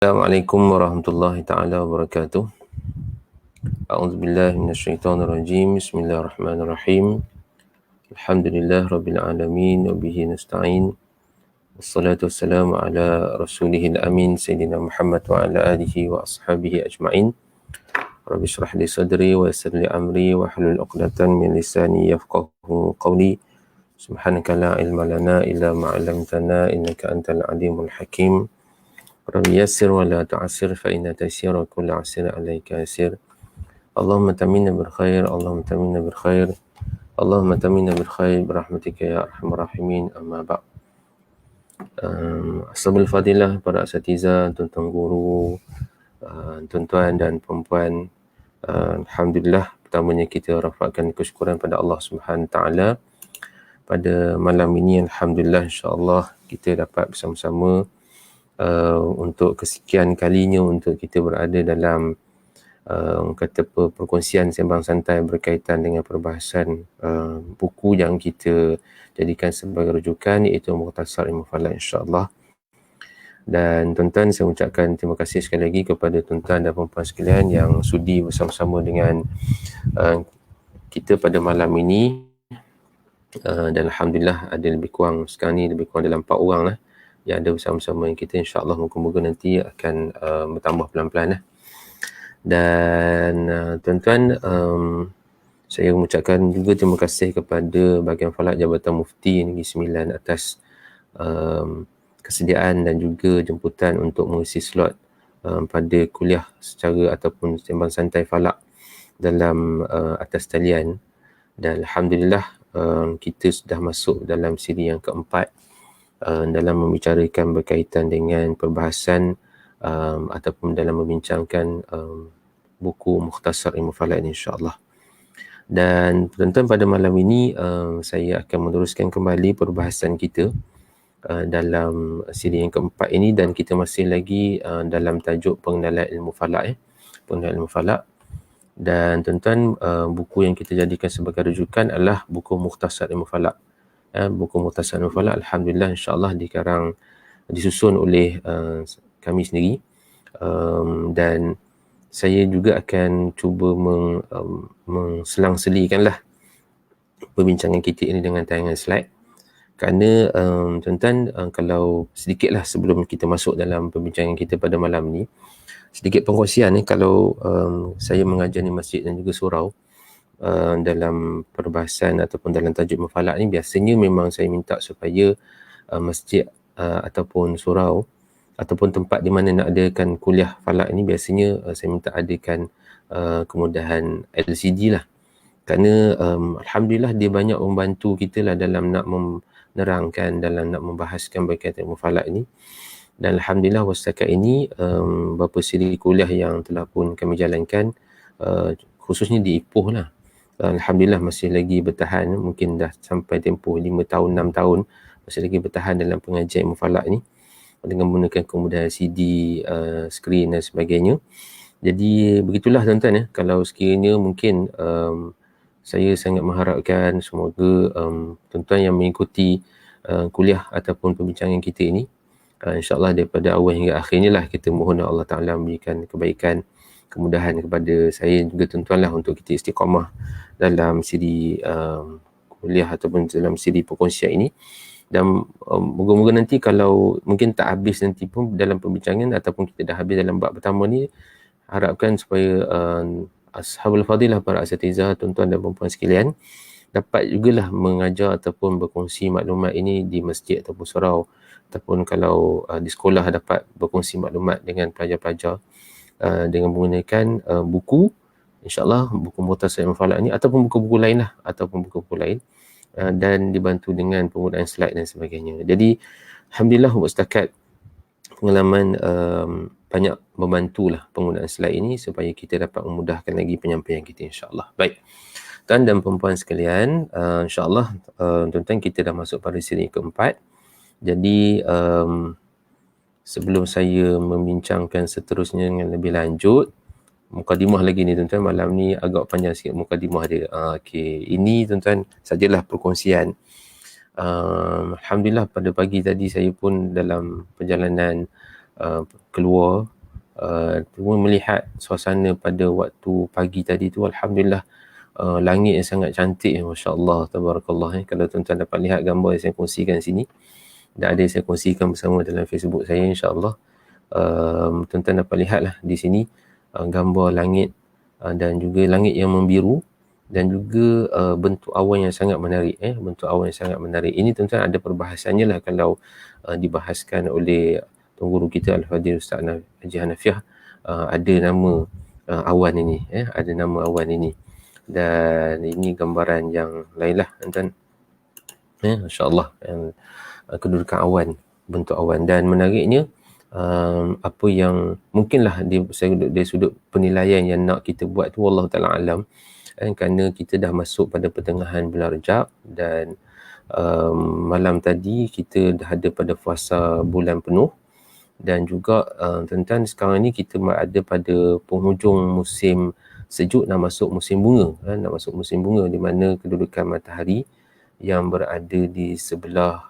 Assalamualaikum warahmatullahi ta'ala wabarakatuh. A'udzubillahi minasyaitonirrajim. Bismillahirrahmanirrahim. Alhamdulillah rabbil alamin wa bihi nasta'in. Wassalatu wassalamu ala rasulihil amin sayyidina Muhammad wa ala alihi wa ashabihi ajma'in. Rabbi shrah li sadri wa yassir li amri wa hlul 'uqdatan min lisani yafqahu qawli. Subhanaka la ilma lana illa ma 'allamtana innaka antal alimul hakim. Rabbi yassir wa la tu'assir fa inna taysira kulli 'asrin 'alaika yasir. Allahumma tamina bil khair, Allahumma tamina bil khair, Allahumma tamina bil khair birahmatika ya arhamar rahimin. Amma ba'd. Ashabul fadilah, para asatiza, tuan-tuan guru, tuan-tuan dan puan-puan, alhamdulillah, pertamanya kita rafakkan kesyukuran pada Allah Subhanahu taala. Pada malam ini alhamdulillah insya-Allah kita dapat bersama-sama untuk kesekian kalinya untuk kita berada dalam kata perkongsian sembang santai berkaitan dengan perbahasan buku yang kita jadikan sebagai rujukan, iaitu Mukhtasar Ilmu Falak, insya-Allah. Dan tuan-tuan, saya ucapkan terima kasih sekali lagi kepada tuan-tuan dan puan-puan sekalian yang sudi bersama-sama dengan kita pada malam ini. Dan alhamdulillah ada lebih kurang sekarang ni lebih kurang dalam 4 orang lah yang ada bersama-sama dengan kita. InsyaAllah moga-moga nanti akan bertambah pelan-pelan lah. Dan tuan-tuan, saya mengucapkan juga terima kasih kepada Bahagian Falak Jabatan Mufti Negeri Sembilan atas kesediaan dan juga jemputan untuk mengisi slot pada kuliah secara ataupun sembang santai falak dalam atas talian. Dan alhamdulillah kita sudah masuk dalam siri yang keempat dalam membicarakan berkaitan dengan perbahasan ataupun dalam membincangkan buku Mukhtasar Ilmu Falak ini, insya-Allah. Dan tuan-tuan, pada malam ini saya akan meneruskan kembali perbahasan kita dalam siri yang keempat ini, dan kita masih lagi dalam tajuk pengenalan ilmu falak, pengenalan ilmu falak. Dan tuan-tuan, buku yang kita jadikan sebagai rujukan adalah buku Mukhtasar Ilmu Falak. Buku Mukhtasar Ilmu Falak alhamdulillah insya-Allah disusun oleh kami sendiri, dan saya juga akan cuba mengselang-selikanlah perbincangan kita ini dengan tayangan slide. Kerana tuan-tuan, kalau sedikitlah sebelum kita masuk dalam perbincangan kita pada malam ni, sedikit pengkongsian kalau saya mengajar di masjid dan juga surau dalam perbahasan ataupun dalam tajuk mufalak ni, biasanya memang saya minta supaya masjid ataupun surau ataupun tempat di mana nak adakan kuliah falak ini, biasanya saya minta adakan kemudahan LCD lah. Kerana alhamdulillah dia banyak membantu kita lah dalam nak menerangkan, dalam nak membahaskan berkaitan mufalak ini. Dan alhamdulillah setakat ini beberapa siri kuliah yang telah pun kami jalankan, khususnya di Ipoh lah, alhamdulillah masih lagi bertahan. Mungkin dah sampai tempoh 5 tahun, 6 tahun masih lagi bertahan dalam pengajian mufalak ni dengan menggunakan kemudahan CD, skrin dan sebagainya. Jadi begitulah tuan-tuan kalau sekiranya mungkin saya sangat mengharapkan semoga tuan-tuan yang mengikuti kuliah ataupun perbincangan kita ini, insya-Allah daripada awal hingga akhirnya lah, kita mohon Allah Ta'ala memberikan kebaikan, kemudahan kepada saya juga tuan-tuan lah untuk kita istiqamah dalam siri kuliah ataupun dalam siri perkongsian ini. Dan moga-moga nanti kalau mungkin tak habis nanti pun dalam perbincangan ataupun kita dah habis dalam bab pertama ni, harapkan supaya ashabul fadilah, para asatizah, tuan-tuan dan puan-puan sekalian dapat jugalah mengajar ataupun berkongsi maklumat ini di masjid ataupun surau, ataupun kalau di sekolah dapat berkongsi maklumat dengan pelajar-pelajar dengan menggunakan buku, insya-Allah buku Mukhtasar Ilmu Falak ni ataupun buku-buku lain lah, ataupun buku-buku lain, dan dibantu dengan penggunaan slide dan sebagainya. Jadi alhamdulillah setakat pengalaman banyak membantulah penggunaan slide ini supaya kita dapat memudahkan lagi penyampaian kita, insya-Allah. Baik, tuan dan perempuan sekalian, insya-Allah tuan-tuan, kita dah masuk pada siri keempat. Jadi sebelum saya membincangkan seterusnya dengan lebih lanjut, mukadimah lagi ni tuan-tuan, malam ni agak panjang sikit mukadimah dia. Okey, ini tuan-tuan sajalah perkongsian. Alhamdulillah pada pagi tadi saya pun dalam perjalanan keluar, cuma melihat suasana pada waktu pagi tadi tu, alhamdulillah, langit yang sangat cantik, masya-Allah, tabarakallah. Kalau tuan-tuan dapat lihat gambar yang saya kongsikan sini, dan ada yang saya kongsikan bersama dalam Facebook saya, insya-Allah, tuan-tuan dapat lihatlah di sini gambar langit, dan juga langit yang membiru, dan juga bentuk awan yang sangat menarik. Bentuk awan yang sangat menarik. Ini tuan-tuan ada perbahasannya lah kalau dibahaskan oleh Tuan Guru kita Al-Fadhil Ustaz Haji Hanafiah. Ada nama awan ini, ada nama awan ini. Dan ini gambaran yang lain lah tuan-tuan. Masya-Allah, kedudukan awan, bentuk awan. Dan menariknya, apa yang mungkinlah dari sudut penilaian yang nak kita buat tu, wallahu ta'ala alam, kerana kita dah masuk pada pertengahan bulan Rejab, dan malam tadi kita dah ada pada fasa bulan penuh, dan juga tuan-tuan, sekarang ni kita ada pada penghujung musim sejuk, nak masuk musim bunga, di mana kedudukan matahari yang berada di sebelah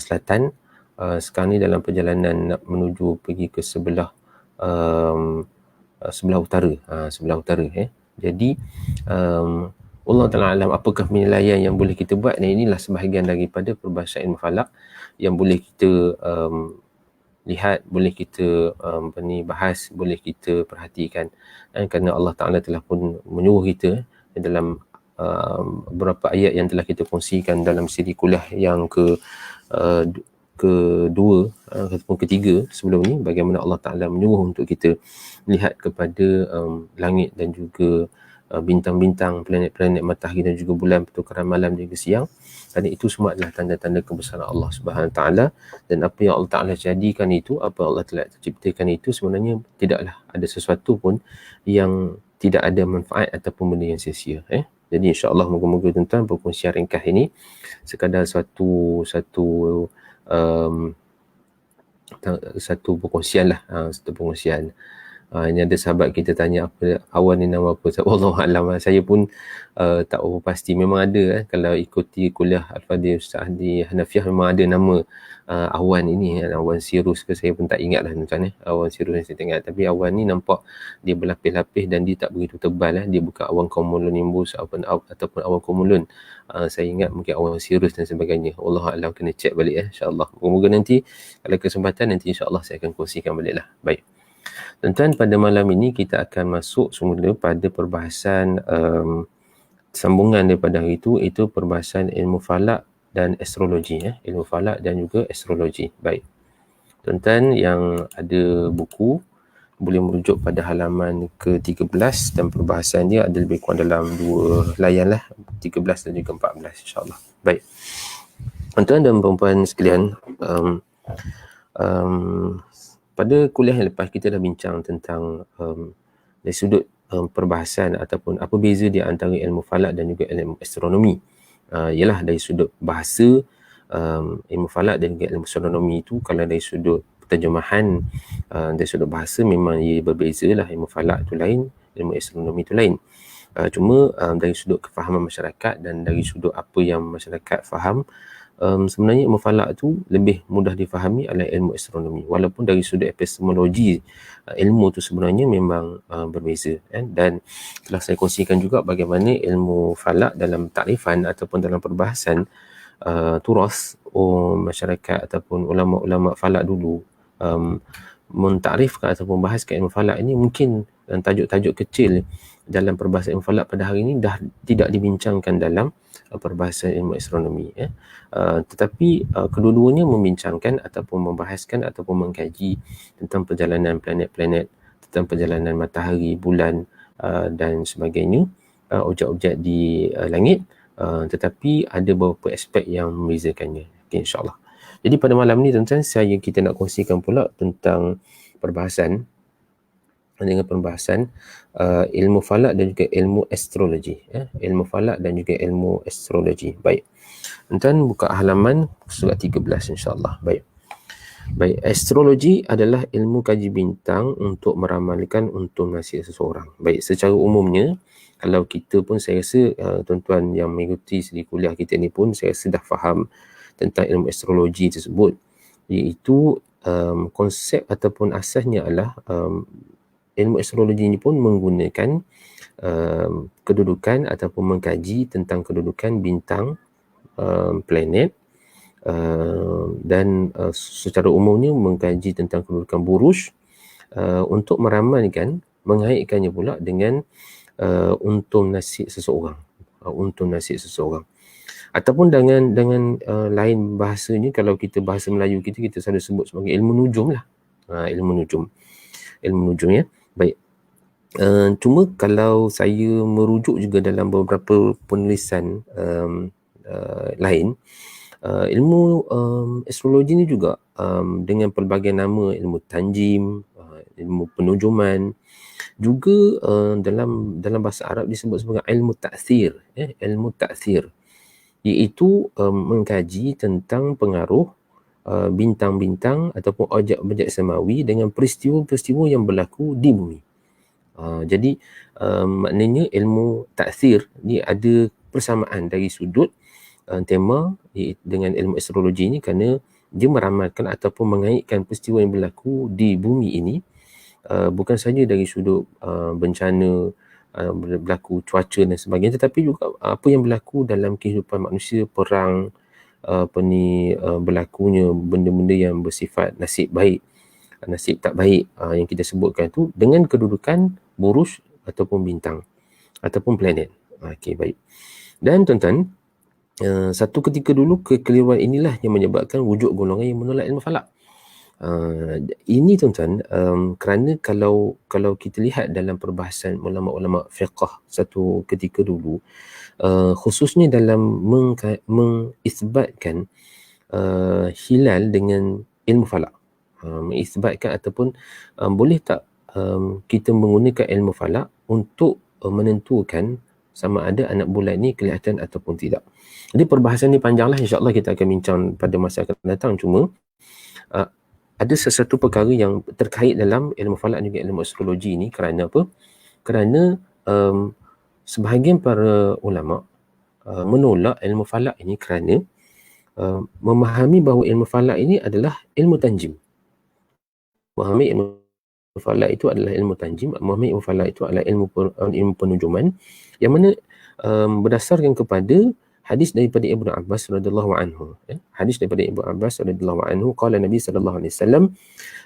selatan, sekarang ni dalam perjalanan nak menuju pergi ke sebelah utara. Jadi Allah Ta'ala alam apakah penilaian yang boleh kita buat. Dan inilah sebahagian daripada perbahasan ilmu falak yang boleh kita lihat, boleh kita bahas, boleh kita perhatikan, kerana Allah Ta'ala telah pun menyuruh kita dalam beberapa ayat yang telah kita kongsikan dalam siri kuliah yang kedua ataupun ketiga sebelum ni, bagaimana Allah Ta'ala menyuruh untuk kita lihat kepada langit dan juga bintang-bintang, planet-planet, matahari dan juga bulan, pertukaran malam dan juga siang. Dan itu semua adalah tanda-tanda kebesaran Allah Subhanahu Wa Ta'ala. Dan apa yang Allah Ta'ala jadikan itu, apa yang Allah telah ciptakan itu, sebenarnya tidaklah ada sesuatu pun yang tidak ada manfaat ataupun benda yang sia-sia. Jadi insya-Allah, moga-moga tuan-tuan perkongsian ringkas ini sekadar satu perkongsian lah, satu perkongsian. Ini ada sahabat kita tanya apa awan ni nama apa. Wallahu alam, saya pun tak pasti. Memang ada kalau ikuti kuliah Al-Fadhil Ustaz Haji Hanafiah, memang ada nama awan ini, awan Sirus ke, saya pun tak ingat lah tuan-tuan. Awan Sirus yang saya ingat, tapi awan ni nampak dia berlapis-lapis dan dia tak begitu tebal. Dia bukan awan cumulonimbus ataupun awan cumulon. Saya ingat mungkin awan Sirus dan sebagainya. Wallahu alam, kena check balik insya-Allah. Moga-moga nanti kalau kesempatan nanti insya-Allah saya akan kongsikan balik lah. Baik tuan-tuan, pada malam ini kita akan masuk semula pada perbahasan sambungan daripada hari itu perbahasan ilmu falak dan astrologi. Ilmu falak dan juga astrologi. Baik tuan-tuan yang ada buku, boleh merujuk pada halaman ke-13, dan perbahasan dia ada lebih kurang dalam 2 layan lah, 13 dan juga 14 insya-Allah. Baik tuan-tuan dan puan-puan sekalian, pada kuliah yang lepas kita dah bincang tentang dari sudut perbahasan ataupun apa beza di antara ilmu falak dan juga ilmu astronomi. Ialah dari sudut bahasa, ilmu falak dan juga ilmu astronomi itu, kalau dari sudut terjemahan, dari sudut bahasa memang ia berbeza lah. Ilmu falak itu lain, ilmu astronomi itu lain. Cuma dari sudut kefahaman masyarakat dan dari sudut apa yang masyarakat faham, sebenarnya ilmu falak tu lebih mudah difahami oleh ilmu astronomi, walaupun dari sudut epistemologi ilmu tu sebenarnya memang berbeza. Dan telah saya kongsikan juga bagaimana ilmu falak dalam takrifan ataupun dalam perbahasan turas masyarakat ataupun ulama-ulama falak dulu mentakrifkan ataupun bahaskan ilmu falak ini, mungkin tajuk-tajuk kecil dalam perbahasan ilmu falak pada hari ini dah tidak dibincangkan dalam perbahasan ilmu astronomi. Tetapi kedua-duanya membincangkan ataupun membahaskan ataupun mengkaji tentang perjalanan planet-planet, tentang perjalanan matahari, bulan dan sebagainya, objek-objek di langit, tetapi ada beberapa aspek yang membezakannya. Okay, insyaAllah. Jadi pada malam ni tuan-tuan, kita nak kongsikan pula tentang perbahasan ilmu falak dan juga ilmu astrologi. Ilmu falak dan juga ilmu astrologi. Baik tuan-tuan, buka halaman surat 13 insyaAllah. Baik, astrologi adalah ilmu kaji bintang untuk meramalkan untung nasib seseorang. Baik, secara umumnya kalau kita pun, saya rasa tuan-tuan yang mengikuti siri kuliah kita ni pun saya rasa dah faham tentang ilmu astrologi tersebut. iaitu konsep ataupun asasnya adalah ilmu astrologi ini pun menggunakan kedudukan ataupun mengkaji tentang kedudukan bintang, planet, dan secara umumnya mengkaji tentang kedudukan buruj untuk meramalkan, mengaitkannya pula dengan untung nasib seseorang, ataupun dengan lain bahasanya, kalau kita bahasa Melayu kita selalu sebut sebagai ilmu nujum lah. Ilmu nujum ya. Baik. Cuma kalau saya merujuk juga dalam beberapa penulisan lain, ilmu astrologi ni juga dengan pelbagai nama, ilmu tanjim, ilmu penujuman, juga dalam bahasa Arab disebut sebagai ilmu ta'thir, ilmu ta'thir, iaitu mengkaji tentang pengaruh bintang-bintang ataupun objek-objek semawi dengan peristiwa-peristiwa yang berlaku di bumi. Jadi maknanya ilmu ta'thir ni ada persamaan dari sudut tema dengan ilmu astrologi ni, kerana dia meramalkan ataupun mengaitkan peristiwa yang berlaku di bumi ini, bukan saja dari sudut bencana, berlaku cuaca dan sebagainya, tetapi juga apa yang berlaku dalam kehidupan manusia, perang, berlakunya benda-benda yang bersifat nasib baik, nasib tak baik, yang kita sebutkan tu dengan kedudukan buruj ataupun bintang ataupun planet. Okey, baik. Dan tuan-tuan, satu ketika dulu kekeliruan inilah yang menyebabkan wujud golongan yang menolak ilmu falak. Ini tuan-tuan, kerana kalau kita lihat dalam perbahasan ulama-ulama fiqh satu ketika dulu, khususnya dalam mengisbatkan hilal dengan ilmu falak, mengisbatkan ataupun boleh tak kita menggunakan ilmu falak untuk menentukan sama ada anak bulan ni kelihatan ataupun tidak. Jadi perbahasan ni panjanglah, insya-Allah kita akan bincang pada masa akan datang. Cuma ada sesuatu perkara yang terkait dalam ilmu falak juga ilmu astrologi ni. Kerana apa? Kerana sebahagian para ulama menolak ilmu falak ini kerana memahami bahawa ilmu falak ini adalah ilmu tanjim. Memahami ilmu falak itu adalah ilmu tanjim, memahami ilmu falak itu adalah ilmu penujuman, yang mana berdasarkan kepada hadis daripada Ibnu Abbas radhiyallahu anhu. Hadis daripada Ibnu Abbas radhiyallahu anhu, qala Nabi sallallahu alaihi wasallam,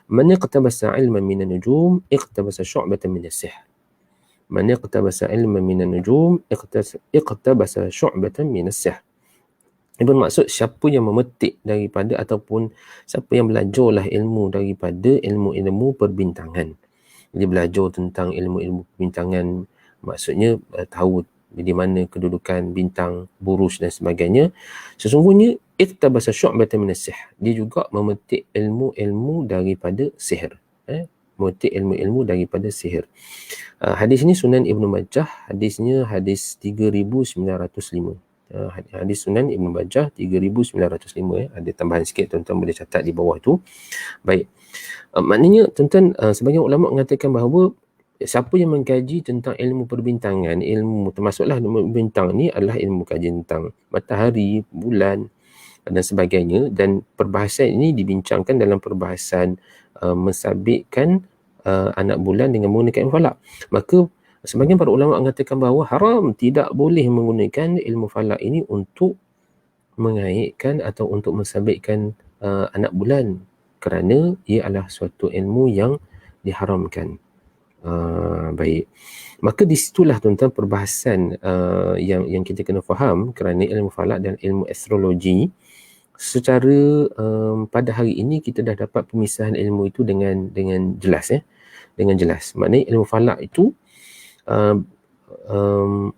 man iqtabasa ilman min an-nujum iqtabasa syu'batan min as-sihr. Man iqtabasa ilman min an-nujum iqtabasa syu'batan min as-sihr. Ini bermaksud siapa yang memetik daripada ataupun siapa yang belajarlah ilmu daripada ilmu-ilmu perbintangan. Dia belajar tentang ilmu-ilmu perbintangan, maksudnya tahu di mana kedudukan bintang, buruj dan sebagainya. Sesungguhnya iktabasa syu'batan min as-sihr. Dia juga memetik ilmu-ilmu daripada sihir. Memetik ilmu-ilmu daripada sihir. Hadis ini Sunan Ibnu Majah, hadisnya hadis 3905. Hadis Sunan Ibnu Majah 3905. Ada tambahan sikit, tuan-tuan boleh catat di bawah tu. Baik. Maknanya tuan-tuan, sebagian ulama mengatakan bahawa siapa yang mengkaji tentang ilmu perbintangan, ilmu termasuklah ilmu bintang ni adalah ilmu kaji tentang matahari, bulan dan sebagainya, dan perbahasan ini dibincangkan dalam perbahasan mensabitkan anak bulan dengan menggunakan ilmu falak. Maka sebagian para ulama mengatakan bahawa haram, tidak boleh menggunakan ilmu falak ini untuk mengaitkan atau untuk mensabitkan anak bulan, kerana ia adalah suatu ilmu yang diharamkan. Baik. Maka di situlah tuan-tuan perbahasan yang kita kena faham, kerana ilmu falak dan ilmu astrologi secara pada hari ini kita dah dapat pemisahan ilmu itu dengan jelas, dengan jelas. Maknanya ilmu falak itu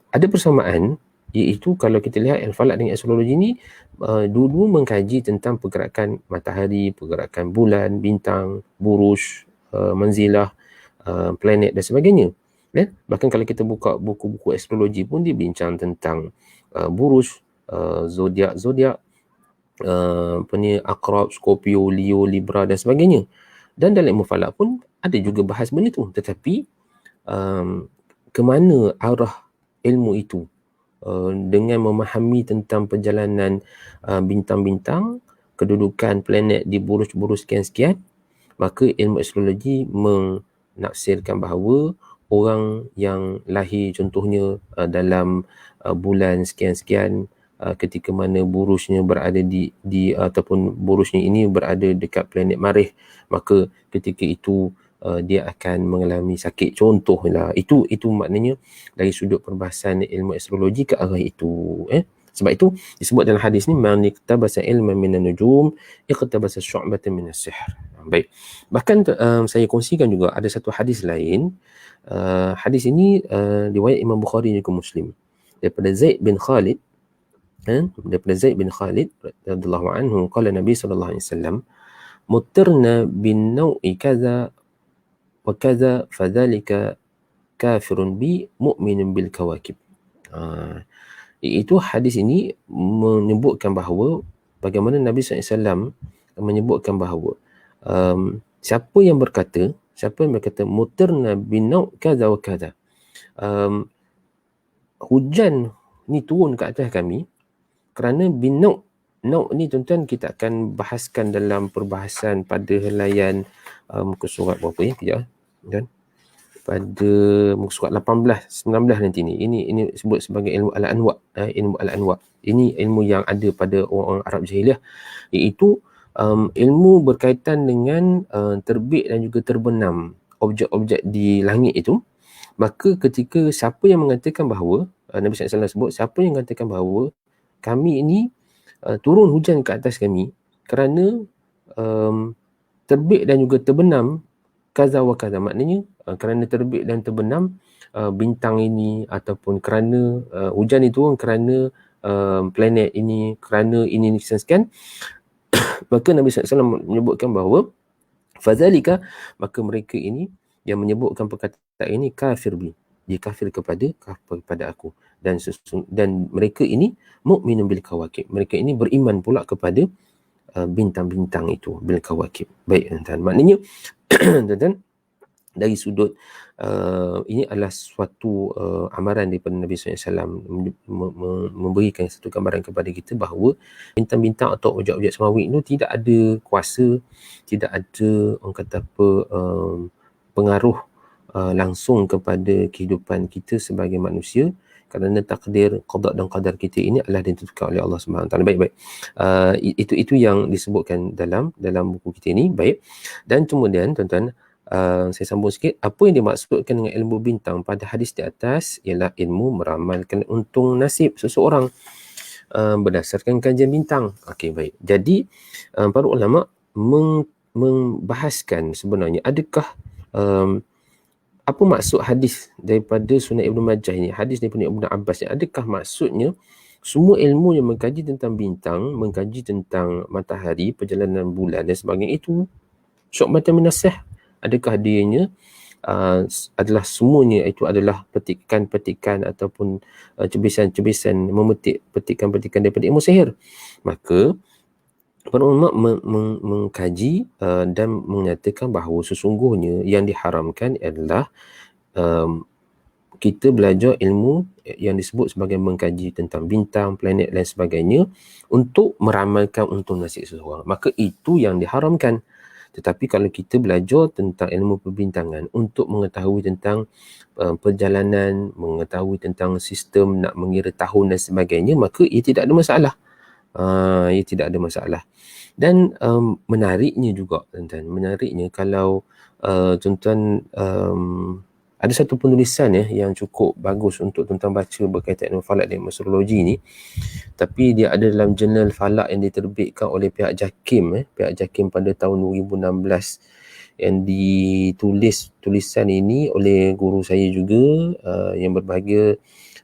ada persamaan, iaitu kalau kita lihat ilmu falak dengan astrologi ni dua-dua mengkaji tentang pergerakan matahari, pergerakan bulan, bintang, buruj, manzilah, planet dan sebagainya. Bahkan kalau kita buka buku-buku astrologi pun dia bincang tentang buruj, zodiak, Aqrab, Scorpio, Leo, Libra dan sebagainya. Dan dalam ilmu falak pun ada juga bahas benda tu, tetapi ke mana arah ilmu itu dengan memahami tentang perjalanan bintang-bintang, kedudukan planet di buruj-buruj sekian-sekian, maka ilmu astrologi menafsirkan bahawa orang yang lahir contohnya dalam bulan sekian-sekian, ketika mana burujnya berada di ataupun burujnya ini berada dekat planet Marikh, maka ketika itu dia akan mengalami sakit, contohlah. Itu maknanya dari sudut perbahasan ilmu astrologi ke arah itu. Sebab itu disebut dalam hadis ni, man iktabasa ilman minan nujum iqtabasa syu'batan minas sihr. Baik. Bahkan saya kongsikan juga ada satu hadis lain. Hadis ini riwayat Imam Bukhari dan Muslim daripada Zaid bin Khalid, daripada Zaid bin Khalid radhiyallahu anhu, qala Nabi sallallahu alaihi wasallam, mutirna bin nau'i kaza wa kaza fadhalika kafirun bi mu'minun bil kawakib. Iaitu hadis ini menyebutkan bahawa bagaimana Nabi SAW menyebutkan bahawa siapa yang berkata mutirna bin nau' kaza wa kaza, hujan ni turun ke atas kami kerana bin nau' ni tuan-tuan kita akan bahaskan dalam perbahasan pada helaian muka surat berapa ya, kejap kan, pada muka surat 18, 19 nanti ni. Ini sebut sebagai ilmu al-anwa. Ilmu al-anwa ini ilmu yang ada pada orang-orang Arab jahiliah, iaitu ilmu berkaitan dengan terbit dan juga terbenam objek-objek di langit itu. Maka ketika siapa yang mengatakan bahawa Nabi SAW sebut, siapa yang mengatakan bahawa kami ini turun hujan ke atas kami kerana terbit dan juga terbenam kaza wa kaza, maknanya kerana terbit dan terbenam bintang ini, ataupun kerana hujan itu kerana planet ini, kerana ini sekian. Maka Nabi SAW menyebutkan bahawa fadzalika, maka mereka ini yang menyebutkan perkataan ini kafir bi, dia kafir kepada aku, dan mereka ini mukminun bil kawakib, mereka ini beriman pula kepada bintang-bintang itu, bil kawakib. Baik tuan-tuan, maknanya tuan-tuan, dari sudut ini adalah suatu amaran daripada Nabi SAW memberikan satu gambaran kepada kita bahawa bintang-bintang atau objek-objek semawi itu tidak ada kuasa, tidak ada orang kata apa pengaruh langsung kepada kehidupan kita sebagai manusia, kerana takdir, qada dan qadar kita ini adalah ditentukan oleh Allah Subhanahu Wa Taala. Baik. Itu yang disebutkan dalam buku kita ini. Baik. Dan kemudian tuan-tuan, saya sambung sikit, apa yang dimaksudkan dengan ilmu bintang pada hadis di atas ialah ilmu meramalkan untung nasib seseorang berdasarkan kajian bintang. Okey, baik. Jadi para ulama membahaskan sebenarnya adakah apa maksud hadis daripada Sunan Ibn Majah ini, hadis daripada Ibn Abbas ni, adakah maksudnya semua ilmu yang mengkaji tentang bintang, mengkaji tentang matahari, perjalanan bulan dan sebagainya itu syu'batan minas sihr? Adakah dianya adalah semuanya itu adalah petikan-petikan ataupun cebisan-cebisan, memetik petikan-petikan daripada ilmu sihir? Maka para ulama mengkaji dan menyatakan bahawa sesungguhnya yang diharamkan adalah kita belajar ilmu yang disebut sebagai mengkaji tentang bintang, planet dan sebagainya untuk meramalkan untung nasib seseorang. Maka itu yang diharamkan. Tetapi kalau kita belajar tentang ilmu perbintangan untuk mengetahui tentang perjalanan, mengetahui tentang sistem nak mengira tahun dan sebagainya, maka ia tidak ada masalah. Ia tidak ada masalah. Dan menariknya juga tuan-tuan, menariknya kalau tuan-tuan ada satu penulisan yang cukup bagus untuk tuan-tuan baca berkaitan dengan falak dan astrologi ni, tapi dia ada dalam jurnal falak yang diterbitkan oleh pihak JAKIM, pihak JAKIM pada tahun 2016, yang ditulis tulisan ini oleh guru saya juga yang berbahagia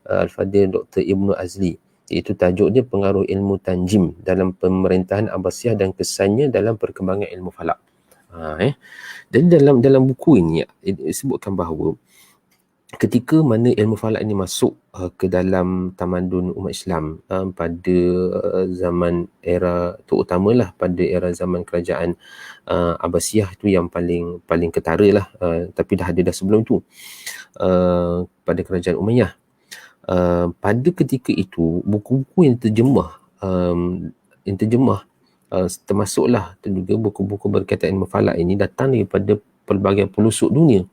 Al-Fadhil Dr. Ibnu Azli, iaitu tajuk dia Pengaruh Ilmu Tanjim dalam Pemerintahan Abbasiyah dan Kesannya dalam Perkembangan Ilmu Falak. Jadi dalam buku ini disebutkan bahawa ketika mana ilmu falak ini masuk ke dalam tamadun umat Islam pada zaman era, terutamalah pada era zaman kerajaan Abbasiyah, itu yang paling ketara lah, tapi dah ada sebelum tu pada kerajaan Umayyah. Pada ketika itu buku-buku yang terjemah termasuklah juga buku-buku berkaitan ilmu falak ini datang daripada pelbagai pelosok dunia,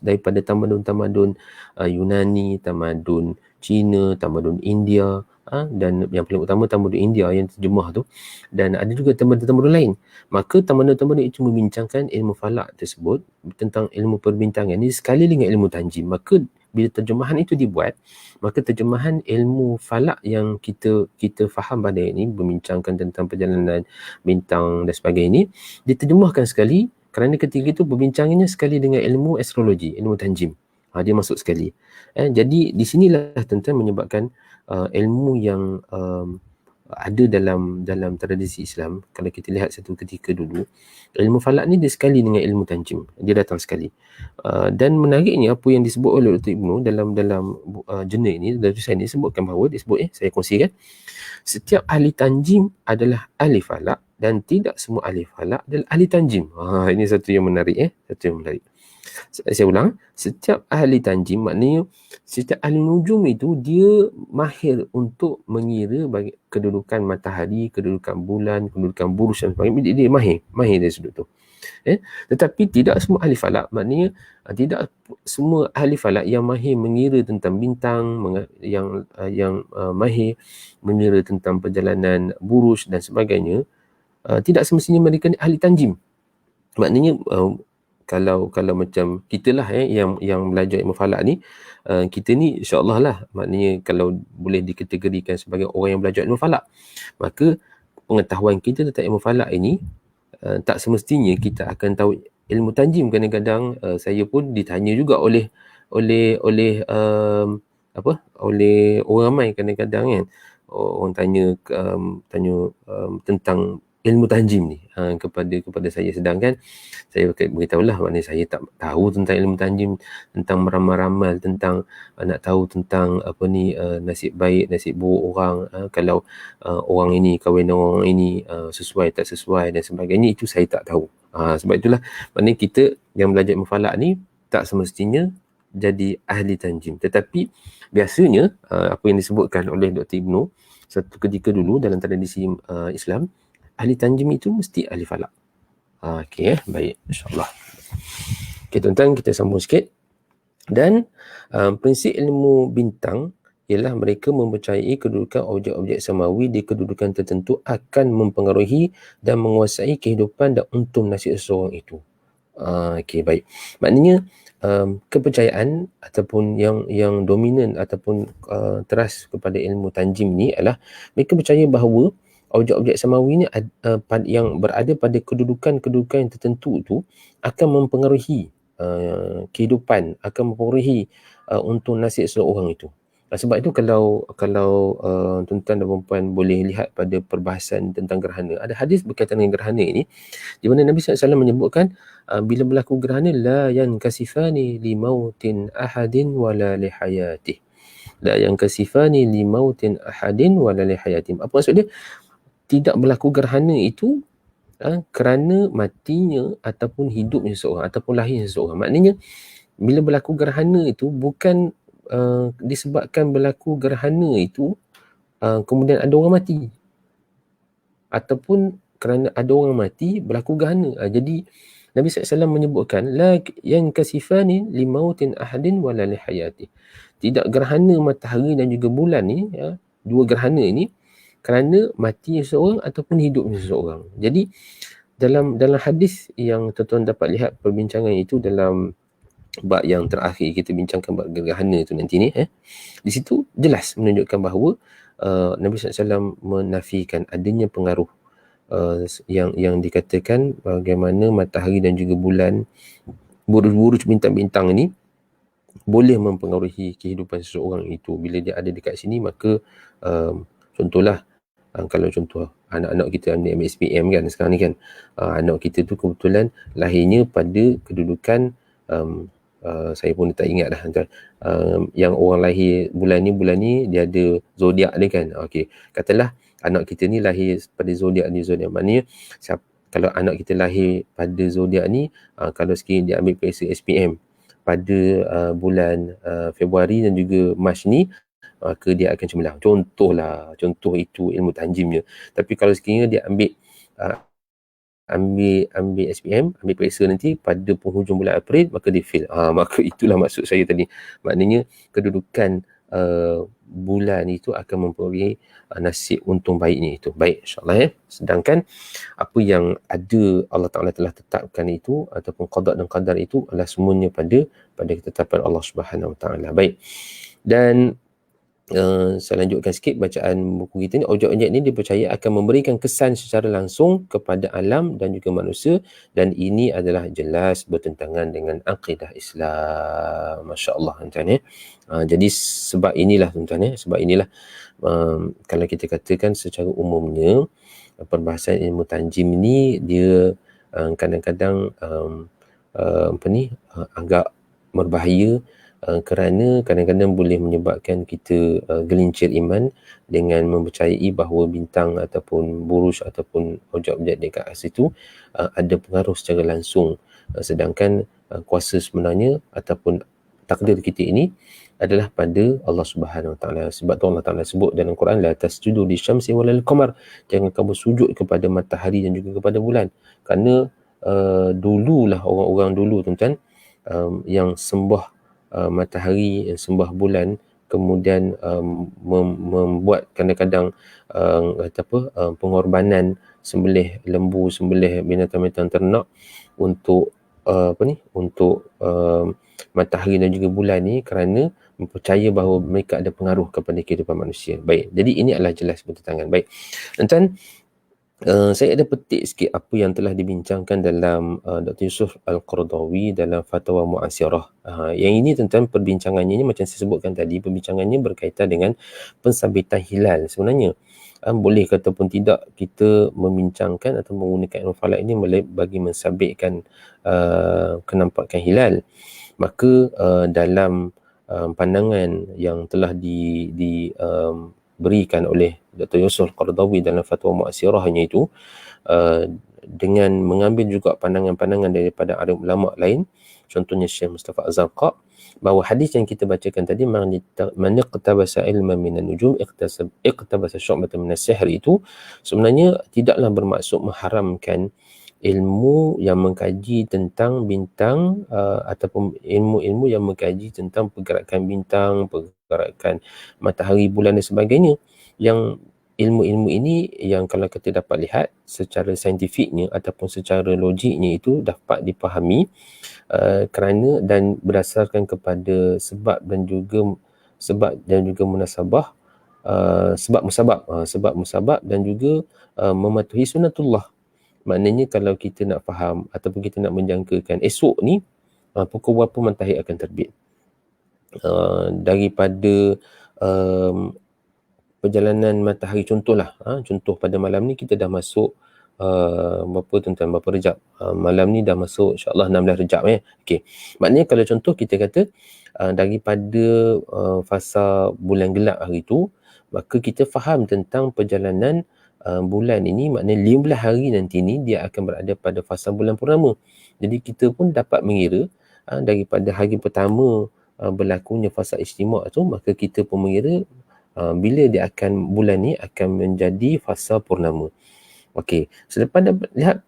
daripada tamadun-tamadun Yunani, tamadun Cina, tamadun India, dan yang paling utama tamadun India yang terjemah tu, dan ada juga tamadun-tamadun lain. Maka tamadun-tamadun itu membincangkan ilmu falak tersebut tentang ilmu perbintangan ini sekali dengan ilmu tanjim. Maka bila terjemahan itu dibuat, maka terjemahan ilmu falak yang kita faham pada ini, membincangkan tentang perjalanan bintang dan sebagainya ini, diterjemahkan sekali kerana ketika itu perbincangannya sekali dengan ilmu astrologi, ilmu tanjim. Dia masuk sekali. Jadi di sinilah tuan-tuan menyebabkan ilmu yang ada dalam tradisi Islam. Kalau kita lihat satu ketika dulu, ilmu falak ni dia sekali dengan ilmu tanjim, dia datang sekali. Dan menariknya apa yang disebut oleh Dr. Ibnu dalam jurnal ini, dalam tulisan ini disebutkan bahawa saya kongsikan, setiap ahli tanjim adalah ahli falak dan tidak semua ahli falak adalah ahli tanjim. Ini satu yang menarik. Saya ulang, setiap ahli tanjim maknanya setiap ahli nujum itu dia mahir untuk mengira bagi kedudukan matahari, kedudukan bulan, kedudukan buruj dan sebagainya. Dia mahir dari sudut tu. Tetapi tidak semua ahli falak, maknanya tidak semua ahli falak yang mahir mengira tentang bintang, yang mahir mengira tentang perjalanan buruj dan sebagainya, tidak semestinya mereka ni ahli tanjim. Maknanya kalau macam kita lah yang belajar ilmu falak ni, kita ni insya-Allah lah, maknanya kalau boleh dikategorikan sebagai orang yang belajar ilmu falak, maka pengetahuan kita tentang ilmu falak ini tak semestinya kita akan tahu ilmu tanjim. Kadang-kadang saya pun ditanya juga oleh orang ramai kadang-kadang kan. Orang tanya tentang ilmu tanjim ni kepada saya, sedangkan saya beritahulah maknanya saya tak tahu tentang ilmu tanjim, tentang meramal-ramal, tentang nak tahu tentang nasib baik, nasib buruk orang, kalau orang ini kahwin dengan orang ini sesuai tak sesuai dan sebagainya, itu saya tak tahu. Sebab itulah maknanya kita yang belajar ilmu falak ni tak semestinya jadi ahli tanjim. Tetapi biasanya apa yang disebutkan oleh Dr. Ibnu satu ketika dulu dalam tradisi Islam, ahli tanjim itu mesti ahli falak. Okey, baik, insya-Allah. Okey tuan-tuan, kita sambung sikit. Dan prinsip ilmu bintang ialah mereka mempercayai kedudukan objek-objek samawi di kedudukan tertentu akan mempengaruhi dan menguasai kehidupan dan untung nasib seseorang itu. Okey, baik. Maknanya kepercayaan ataupun yang dominan ataupun teras kepada ilmu tanjim ni adalah mereka percaya bahawa objek-objek samawi ni yang berada pada kedudukan yang tertentu tu akan mempengaruhi kehidupan, akan mempengaruhi untung nasib seseorang itu. Sebab itu kalau tuan-tuan dan puan boleh lihat pada perbahasan tentang gerhana, ada hadis berkaitan dengan gerhana ini di mana Nabi SAW menyebutkan bila berlaku gerhana, la yankasifani li mautin ahadin wala li hayatih. La yankasifani li mautin ahadin wala li hayatih. Apa maksud dia? Tidak berlaku gerhana itu kerana matinya ataupun hidupnya seseorang ataupun lahirnya seseorang. Maknanya bila berlaku gerhana itu bukan disebabkan berlaku gerhana itu kemudian ada orang mati, ataupun kerana ada orang mati berlaku gerhana. Jadi Nabi SAW menyebutkan la yankasifani li mautin ahadin wala li hayati. Tidak gerhana matahari dan juga bulan ni, dua gerhana ini kerana mati seseorang ataupun hidupnya seseorang. Jadi dalam hadis yang tuan-tuan dapat lihat perbincangan itu dalam bab yang terakhir kita bincangkan bab gerhana tu nanti ni, di situ jelas menunjukkan bahawa Nabi SAW menafikan adanya pengaruh yang dikatakan bagaimana matahari dan juga bulan, buruj-buruj bintang-bintang ini boleh mempengaruhi kehidupan seseorang itu. Bila dia ada dekat sini, maka contohlah kalau contoh anak-anak kita ambil SPM kan sekarang ni kan, anak kita tu kebetulan lahirnya pada kedudukan saya pun tak ingat dah yang orang lahir bulan ni dia ada zodiak dia kan. Okey, katalah anak kita ni lahir pada zodiak ni, maknanya kalau anak kita lahir pada zodiak ni, kalau sekiranya dia ambil periksa SPM pada bulan Februari dan juga Mac ni, maka dia akan cemerlang. Contoh itu ilmu tanjimnya. Tapi kalau sekiranya dia ambil SPM, ambil periksa nanti pada penghujung bulan April, maka dia fail. Maka itulah maksud saya tadi. Maknanya kedudukan bulan itu akan mempunyai nasib untung baiknya itu. Baik, insyaAllah. Sedangkan apa yang ada Allah Ta'ala telah tetapkan itu ataupun qada dan qadar itu adalah semuanya pada ketetapan Allah Subhanahu Wa Ta'ala. Baik. Dan saya lanjutkan sikit bacaan buku kita ni. Objek-objek ni dipercaya akan memberikan kesan secara langsung kepada alam dan juga manusia, dan ini adalah jelas bertentangan dengan akidah Islam. Masya Allah, tuan-tuan ya. Jadi sebab inilah tuan-tuan ya, kalau kita katakan secara umumnya perbahasan ilmu tanjim ni dia kadang-kadang agak berbahaya, kerana kadang-kadang boleh menyebabkan kita gelincir iman dengan mempercayai bahawa bintang ataupun buruj ataupun objek-objek dekat situ ada pengaruh secara langsung, sedangkan kuasa sebenarnya ataupun takdir kita ini adalah pada Allah Subhanahu Wa Taala. Sebab tu Allah Taala sebut dalam Quran, la tasjudu lisyamsi walal qamar, jangan kamu sujud kepada matahari dan juga kepada bulan. Kerana dululah orang-orang dulu tuan-tuan yang sembah matahari, yang sembah bulan, kemudian membuat kadang-kadang pengorbanan, sembelih lembu, sembelih binatang-binatang ternak untuk untuk matahari dan juga bulan ni, kerana mempercaya bahawa mereka ada pengaruh kepada kehidupan manusia. Baik, jadi ini adalah jelas bertentangan. Baik, tuan-tuan, saya ada petik sikit apa yang telah dibincangkan dalam Dr. Yusuf Al-Qaradawi dalam Fatwa Mu'asirah. Yang ini tentang perbincangannya ni, macam saya sebutkan tadi, perbincangannya berkaitan dengan pensabitan hilal. Sebenarnya boleh ataupun tidak kita membincangkan atau menggunakan ilmu falak ini bagi mensabitkan kenampakan hilal. Maka dalam pandangan yang telah berikan oleh Dr. Yusuf Al-Qaradawi dalam Fatwa Mu'asirahnya itu, dengan mengambil juga pandangan-pandangan daripada alim ulama lain, contohnya Syekh Mustafa Az-Zarqa, bahawa hadis yang kita bacakan tadi, man iqtabasa ilman minan nujum iqtabasa syu'batan minas sihr, itu sebenarnya tidaklah bermaksud mengharamkan ilmu yang mengkaji tentang bintang ataupun ilmu-ilmu yang mengkaji tentang pergerakan bintang, pergerakan matahari, bulan dan sebagainya. Yang ilmu-ilmu ini yang kalau kita dapat lihat secara saintifiknya ataupun secara logiknya itu dapat dipahami kerana dan berdasarkan kepada sebab dan juga munasabah, sebab musabab dan juga mematuhi sunatullah. Maknanya kalau kita nak faham ataupun kita nak menjangkakan esok ni pukul berapa matahari akan terbit, daripada perjalanan matahari, contohlah, contoh pada malam ni kita dah masuk berapa Rejab, malam ni dah masuk insyaAllah 16 Rejab Okey. Maknanya kalau contoh kita kata daripada fasa bulan gelap hari tu, maka kita faham tentang perjalanan bulan ini, maknanya 15 hari nanti ni dia akan berada pada fasa bulan purnama. Jadi kita pun dapat mengira daripada hari pertama berlakunya fasa istimewa tu, maka kita pun mengira bila bulan ni akan menjadi fasa purnama. Okey, selepas dapat lihat,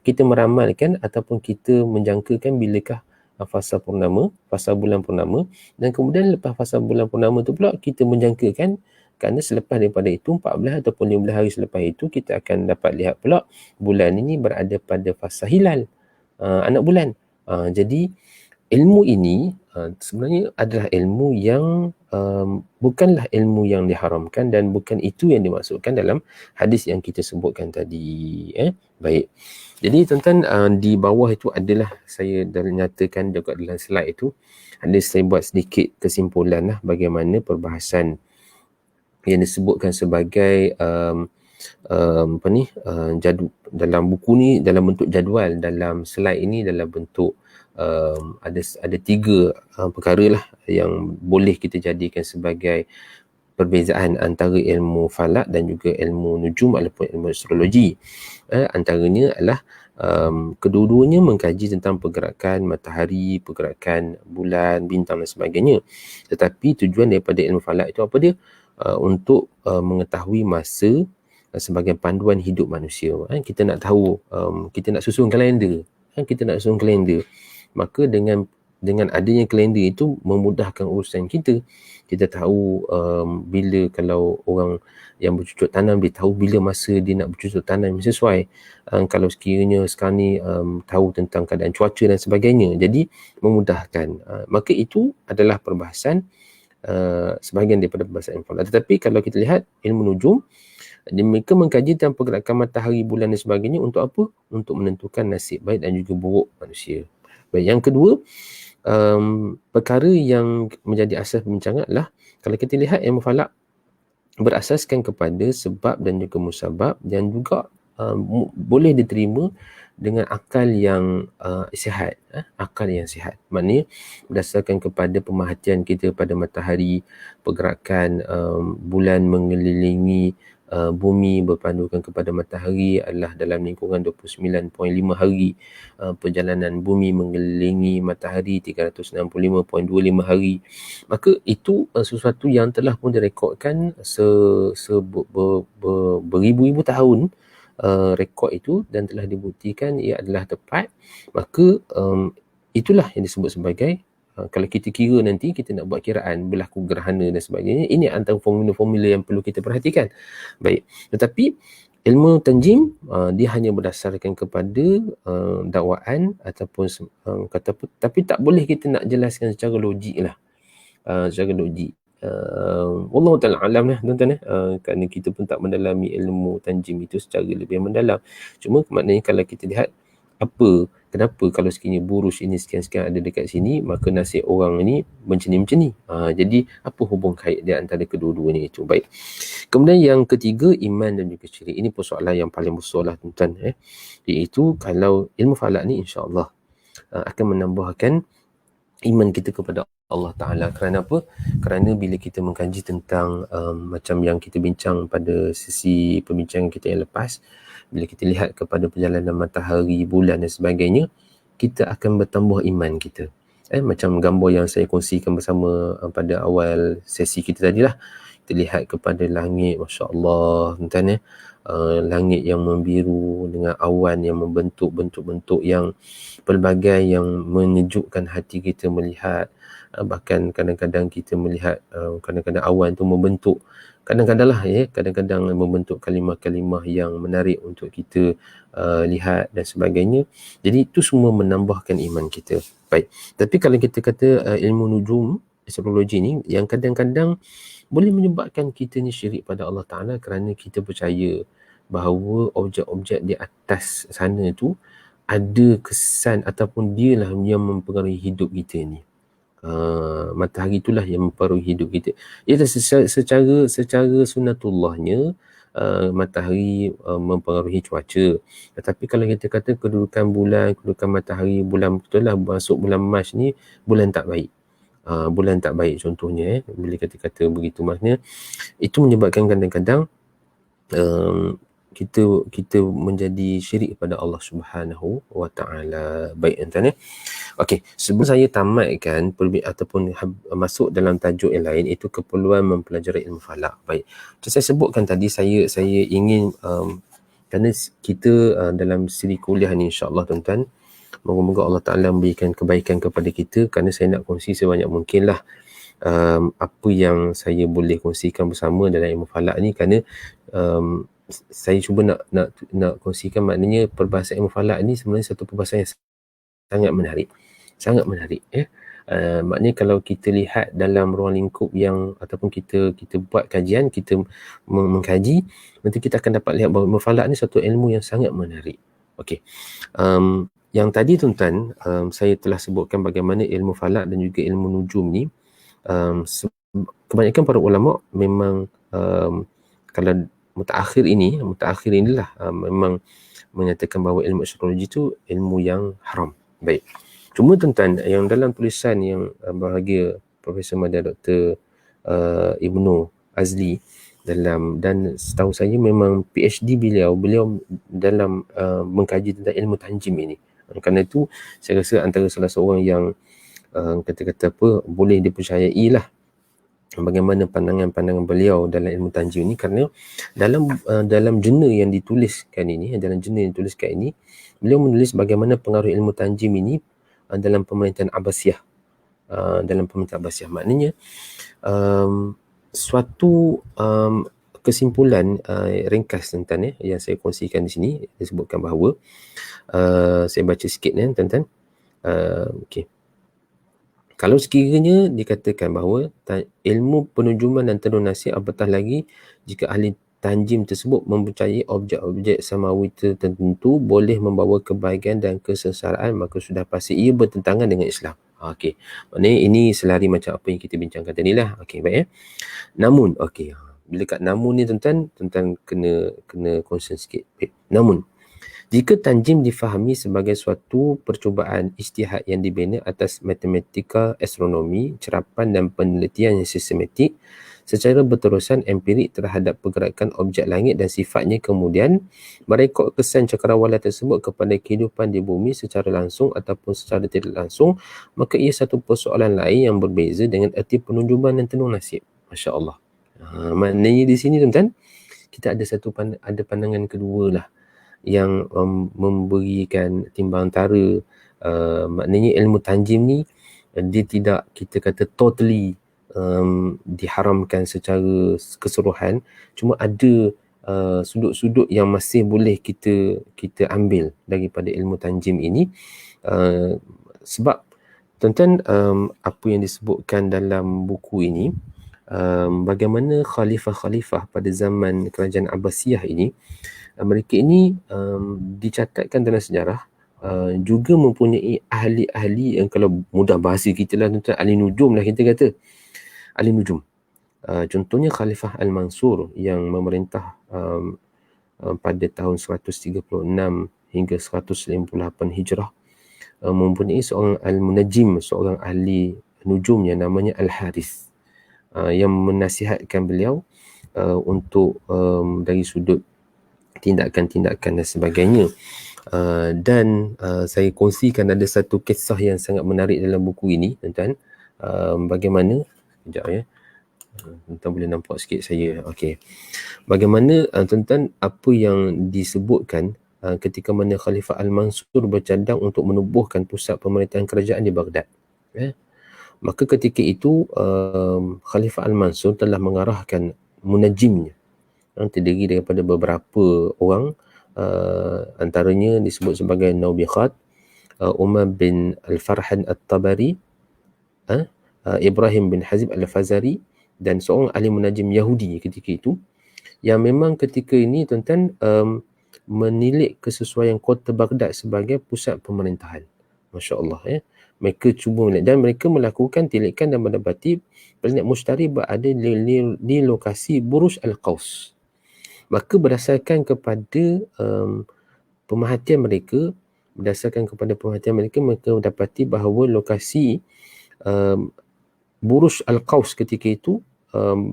kita meramalkan ataupun kita menjangkakan bilakah fasa purnama, fasa bulan purnama, dan kemudian lepas fasa bulan purnama tu pula kita menjangkakan, kerana selepas daripada itu 14 ataupun 15 hari selepas itu kita akan dapat lihat pula bulan ini berada pada fasa hilal, anak bulan. Jadi ilmu ini sebenarnya adalah ilmu yang bukanlah ilmu yang diharamkan dan bukan itu yang dimaksudkan dalam hadis yang kita sebutkan tadi. Baik. Jadi tuan-tuan, di bawah itu adalah saya dah nyatakan juga dalam slide itu, ada saya buat sedikit kesimpulan lah bagaimana perbahasan yang disebutkan sebagai dalam buku ni dalam bentuk jadual, dalam slide ini dalam bentuk ada 3 perkara lah yang boleh kita jadikan sebagai perbezaan antara ilmu falak dan juga ilmu nujum ataupun ilmu astrologi. Antaranya adalah kedua-duanya mengkaji tentang pergerakan matahari, pergerakan bulan, bintang dan sebagainya. Tetapi tujuan daripada ilmu falak itu apa dia? Untuk mengetahui masa sebagai panduan hidup manusia. Kita nak tahu, kita nak susun kalender. Maka dengan adanya kalender itu memudahkan urusan kita. Kita tahu bila kalau orang yang bercucuk tanam, dia tahu bila masa dia nak bercucuk tanam sesuai. Kalau sekiranya sekarang ni tahu tentang keadaan cuaca dan sebagainya, jadi memudahkan. Maka itu adalah perbahasan sebahagian daripada perbahasan ilmu falak. Tetapi kalau kita lihat ilmu nujum, mereka mengkaji tentang pergerakan matahari, bulan dan sebagainya untuk apa? Untuk menentukan nasib baik dan juga buruk manusia. Baik, yang kedua, perkara yang menjadi asas perbincangan adalah kalau kita lihat ilmu falak berasaskan kepada sebab dan juga musabab dan juga boleh diterima dengan akal yang sihat, akal yang sihat. Maknanya berdasarkan kepada pemerhatian kita pada matahari, pergerakan bulan mengelilingi bumi berpandukan kepada matahari adalah dalam lingkungan 29.5 hari, perjalanan bumi mengelilingi matahari 365.25 hari. Maka itu sesuatu yang telah pun direkodkan beribu-ribu tahun, rekod itu, dan telah dibuktikan ia adalah tepat. Maka itulah yang disebut sebagai kalau kita kira nanti, kita nak buat kiraan berlaku gerhana dan sebagainya, ini antara formula-formula yang perlu kita perhatikan. Baik, tetapi ilmu tanjim dia hanya berdasarkan kepada dakwaan ataupun kata, tapi tak boleh kita nak jelaskan secara logik lah. Secara logik. Wallahu ta'ala alam lah tuan-tuan, kerana kita pun tak mendalami ilmu tanjim itu secara lebih mendalam. Cuma maknanya kalau kita lihat kenapa kalau sekiranya burus ini sekian-sekian ada dekat sini, maka nasib orang ini macam ni. Jadi apa hubung kait dia antara kedua-duanya itu? Baik. Kemudian yang ketiga, iman dan juga syirik. Ini persoalan yang paling besar lah tuan-tuan, iaitu kalau ilmu falak ni insya-Allah akan menambahkan iman kita kepada Allah Ta'ala. Kerana apa? Kerana bila kita mengkaji tentang macam yang kita bincang pada sesi perbincangan kita yang lepas, bila kita lihat kepada perjalanan matahari, bulan dan sebagainya, kita akan bertambah iman kita. Macam gambar yang saya kongsikan bersama pada awal sesi kita tadi lah. Kita lihat kepada langit, Masya Allah, tuan-tuan, langit yang membiru dengan awan yang membentuk bentuk-bentuk yang pelbagai yang menyejukkan hati kita melihat. Bahkan kadang-kadang kita melihat kadang-kadang awan tu membentuk, kadang-kadang membentuk kalimah-kalimah yang menarik untuk kita lihat dan sebagainya. Jadi itu semua menambahkan iman kita. Baik, tapi kalau kita kata ilmu nujum, astrologi ni, yang kadang-kadang boleh menyebabkan kita ni syirik pada Allah Ta'ala kerana kita percaya bahawa objek-objek di atas sana tu ada kesan ataupun dialah yang mempengaruhi hidup kita ni. Matahari itulah yang mempengaruhi hidup kita. Ia secara sunatullahnya matahari mempengaruhi cuaca. Tetapi kalau kita kata kedudukan bulan, kedudukan matahari, bulan betul lah masuk bulan Mac ni, bulan tak baik. Bulan tak baik contohnya, bila kata begitu, maknanya itu menyebabkan kadang-kadang kita menjadi syirik kepada Allah Subhanahu wa Ta'ala. Baik, tuan-tuan. Okey, sebelum saya tamatkan ataupun masuk dalam tajuk yang lain, itu keperluan mempelajari ilmu falak. Baik, macam saya sebutkan tadi, saya ingin kerana kita dalam siri kuliah ni, insya-Allah tuan-tuan, moga-moga Allah Ta'ala memberikan kebaikan kepada kita, kerana saya nak kongsi sebanyak mungkin lah apa yang saya boleh kongsikan bersama dalam ilmu falak ni, kerana saya cuba nak kongsikan, maknanya perbahasan ilmu falak ni sebenarnya satu perbahasan yang sangat menarik. Maknanya kalau kita lihat dalam ruang lingkup yang ataupun kita buat kajian, kita mengkaji, nanti kita akan dapat lihat bahawa ilmu falak ni satu ilmu yang sangat menarik. Okey. Yang tadi tuan-tuan, saya telah sebutkan bagaimana ilmu falak dan juga ilmu nujum ni, kebanyakan para ulama memang kalau mutaakhir inilah memang menyatakan bahawa ilmu astrologi itu ilmu yang haram. Baik. Cuma tuan-tuan, yang dalam tulisan yang berbahagia Profesor Madya Dr. Ibnu Azli, dan setahu saya memang PhD beliau dalam mengkaji tentang ilmu tanjim ini. Kerana itu saya rasa antara salah seorang yang kata-kata apa boleh dipercayai lah bagaimana pandangan-pandangan beliau dalam ilmu tanjim ini, kerana dalam jurnal yang dituliskan ini, beliau menulis bagaimana pengaruh ilmu tanjim ini dalam pemerintahan Abbasiyah. Maknanya suatu kesimpulan ringkas tuan-tuan yang saya kongsikan di sini, disebutkan bahawa saya baca sikit tuan-tuan. Okey. Kalau sekiranya dikatakan bahawa ilmu penunjuman dan tenun nasib, apatah lagi jika ahli tanjim tersebut mempercayai objek-objek samawi tertentu boleh membawa kebahagiaan dan kesengsaraan, maka sudah pasti ia bertentangan dengan Islam. Okey. Maknanya ini selari macam apa yang kita bincangkan tadi lah. Okey, baik. Namun, okey. Bila kat namun ni tuan-tuan kena concern sikit. Namun, jika tanjim difahami sebagai suatu percubaan ijtihad yang dibina atas matematika, astronomi, cerapan dan penelitian yang sistematik secara berterusan empirik terhadap pergerakan objek langit dan sifatnya, kemudian merekod kesan cakrawala tersebut kepada kehidupan di bumi secara langsung ataupun secara tidak langsung, maka ia satu persoalan lain yang berbeza dengan erti penunjuman dan tenung nasib. Masya Allah. Maknanya di sini tuan-tuan, kita ada pandangan kedua lah yang memberikan timbang antara maknanya ilmu tanjim ni dia tidak kita kata totally diharamkan secara keseluruhan, cuma ada sudut-sudut yang masih boleh kita ambil daripada ilmu tanjim ini, sebab tuan-tuan apa yang disebutkan dalam buku ini, bagaimana khalifah-khalifah pada zaman kerajaan Abbasiyah ini, mereka ini dicatatkan dalam sejarah juga mempunyai ahli-ahli yang kalau mudah bahasa kita lah tuan-tuan, ahli nujum lah kita kata. Ahli nujum. Contohnya Khalifah Al-Mansur yang memerintah pada tahun 136 hingga 158 Hijrah, mempunyai seorang al-munajjim, seorang ahli nujum yang namanya Al-Harith, yang menasihatkan beliau untuk dari sudut tindakan-tindakan dan sebagainya. Dan saya kongsikan ada satu kisah yang sangat menarik dalam buku ini tuan-tuan. Bagaimana sekejap ya, tuan-tuan boleh nampak sikit saya. Okey. Bagaimana tuan-tuan apa yang disebutkan ketika mana Khalifah Al-Mansur bercadang untuk menubuhkan pusat pemerintahan kerajaan di Baghdad. Maka ketika itu Khalifah Al-Mansur telah mengarahkan munajimnya yang terdiri daripada beberapa orang, antaranya disebut sebagai Nawbikhat, Umar bin Al-Farhan At-Tabari, Ibrahim bin Hazib Al-Fazari dan seorang ahli munajim Yahudi ketika itu, yang memang ketika ini tuan-tuan menilik kesesuaian kota Baghdad sebagai pusat pemerintahan. Masya Allah ya. Mereka cuba melihat dan mereka melakukan tilikan dan mendapati planet Mushtari berada di lokasi Buruj Al-Qaus. Maka berdasarkan kepada pemerhatian mereka, mereka mendapati bahawa lokasi Buruj Al-Qaus ketika itu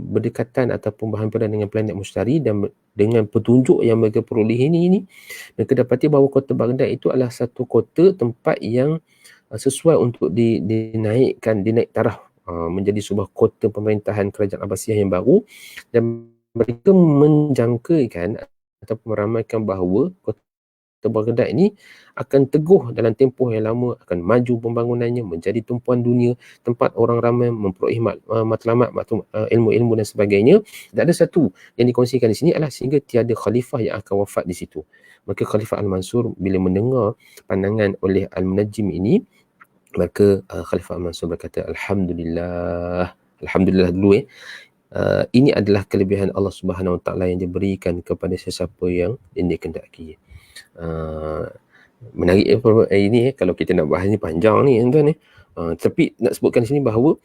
berdekatan ataupun berhampiran dengan planet Mushtari, dan dengan petunjuk yang mereka peroleh ini mereka dapati bahawa kota Baghdad itu adalah satu kota tempat yang sesuai untuk dinaik taraf menjadi sebuah kota pemerintahan kerajaan Abbasiyah yang baru, dan mereka menjangkakan ataupun meramaikan bahawa kota Baghdad ini akan teguh dalam tempoh yang lama, akan maju pembangunannya menjadi tumpuan dunia, tempat orang ramai memperoleh matlamat, ilmu-ilmu dan sebagainya. Dan ada satu yang dikongsikan di sini adalah sehingga tiada khalifah yang akan wafat di situ. Maka Khalifah Al-Mansur bila mendengar pandangan oleh Al-Munajjim ini, maka Khalifah Al-Mansur berkata, Alhamdulillah dulu ini adalah kelebihan Allah Subhanahu Wa Taala yang diberikan kepada sesiapa yang dikehendaki. Menarik ini kalau kita nak bahas ni panjang ni tuan-tuan tapi nak sebutkan di sini bahawa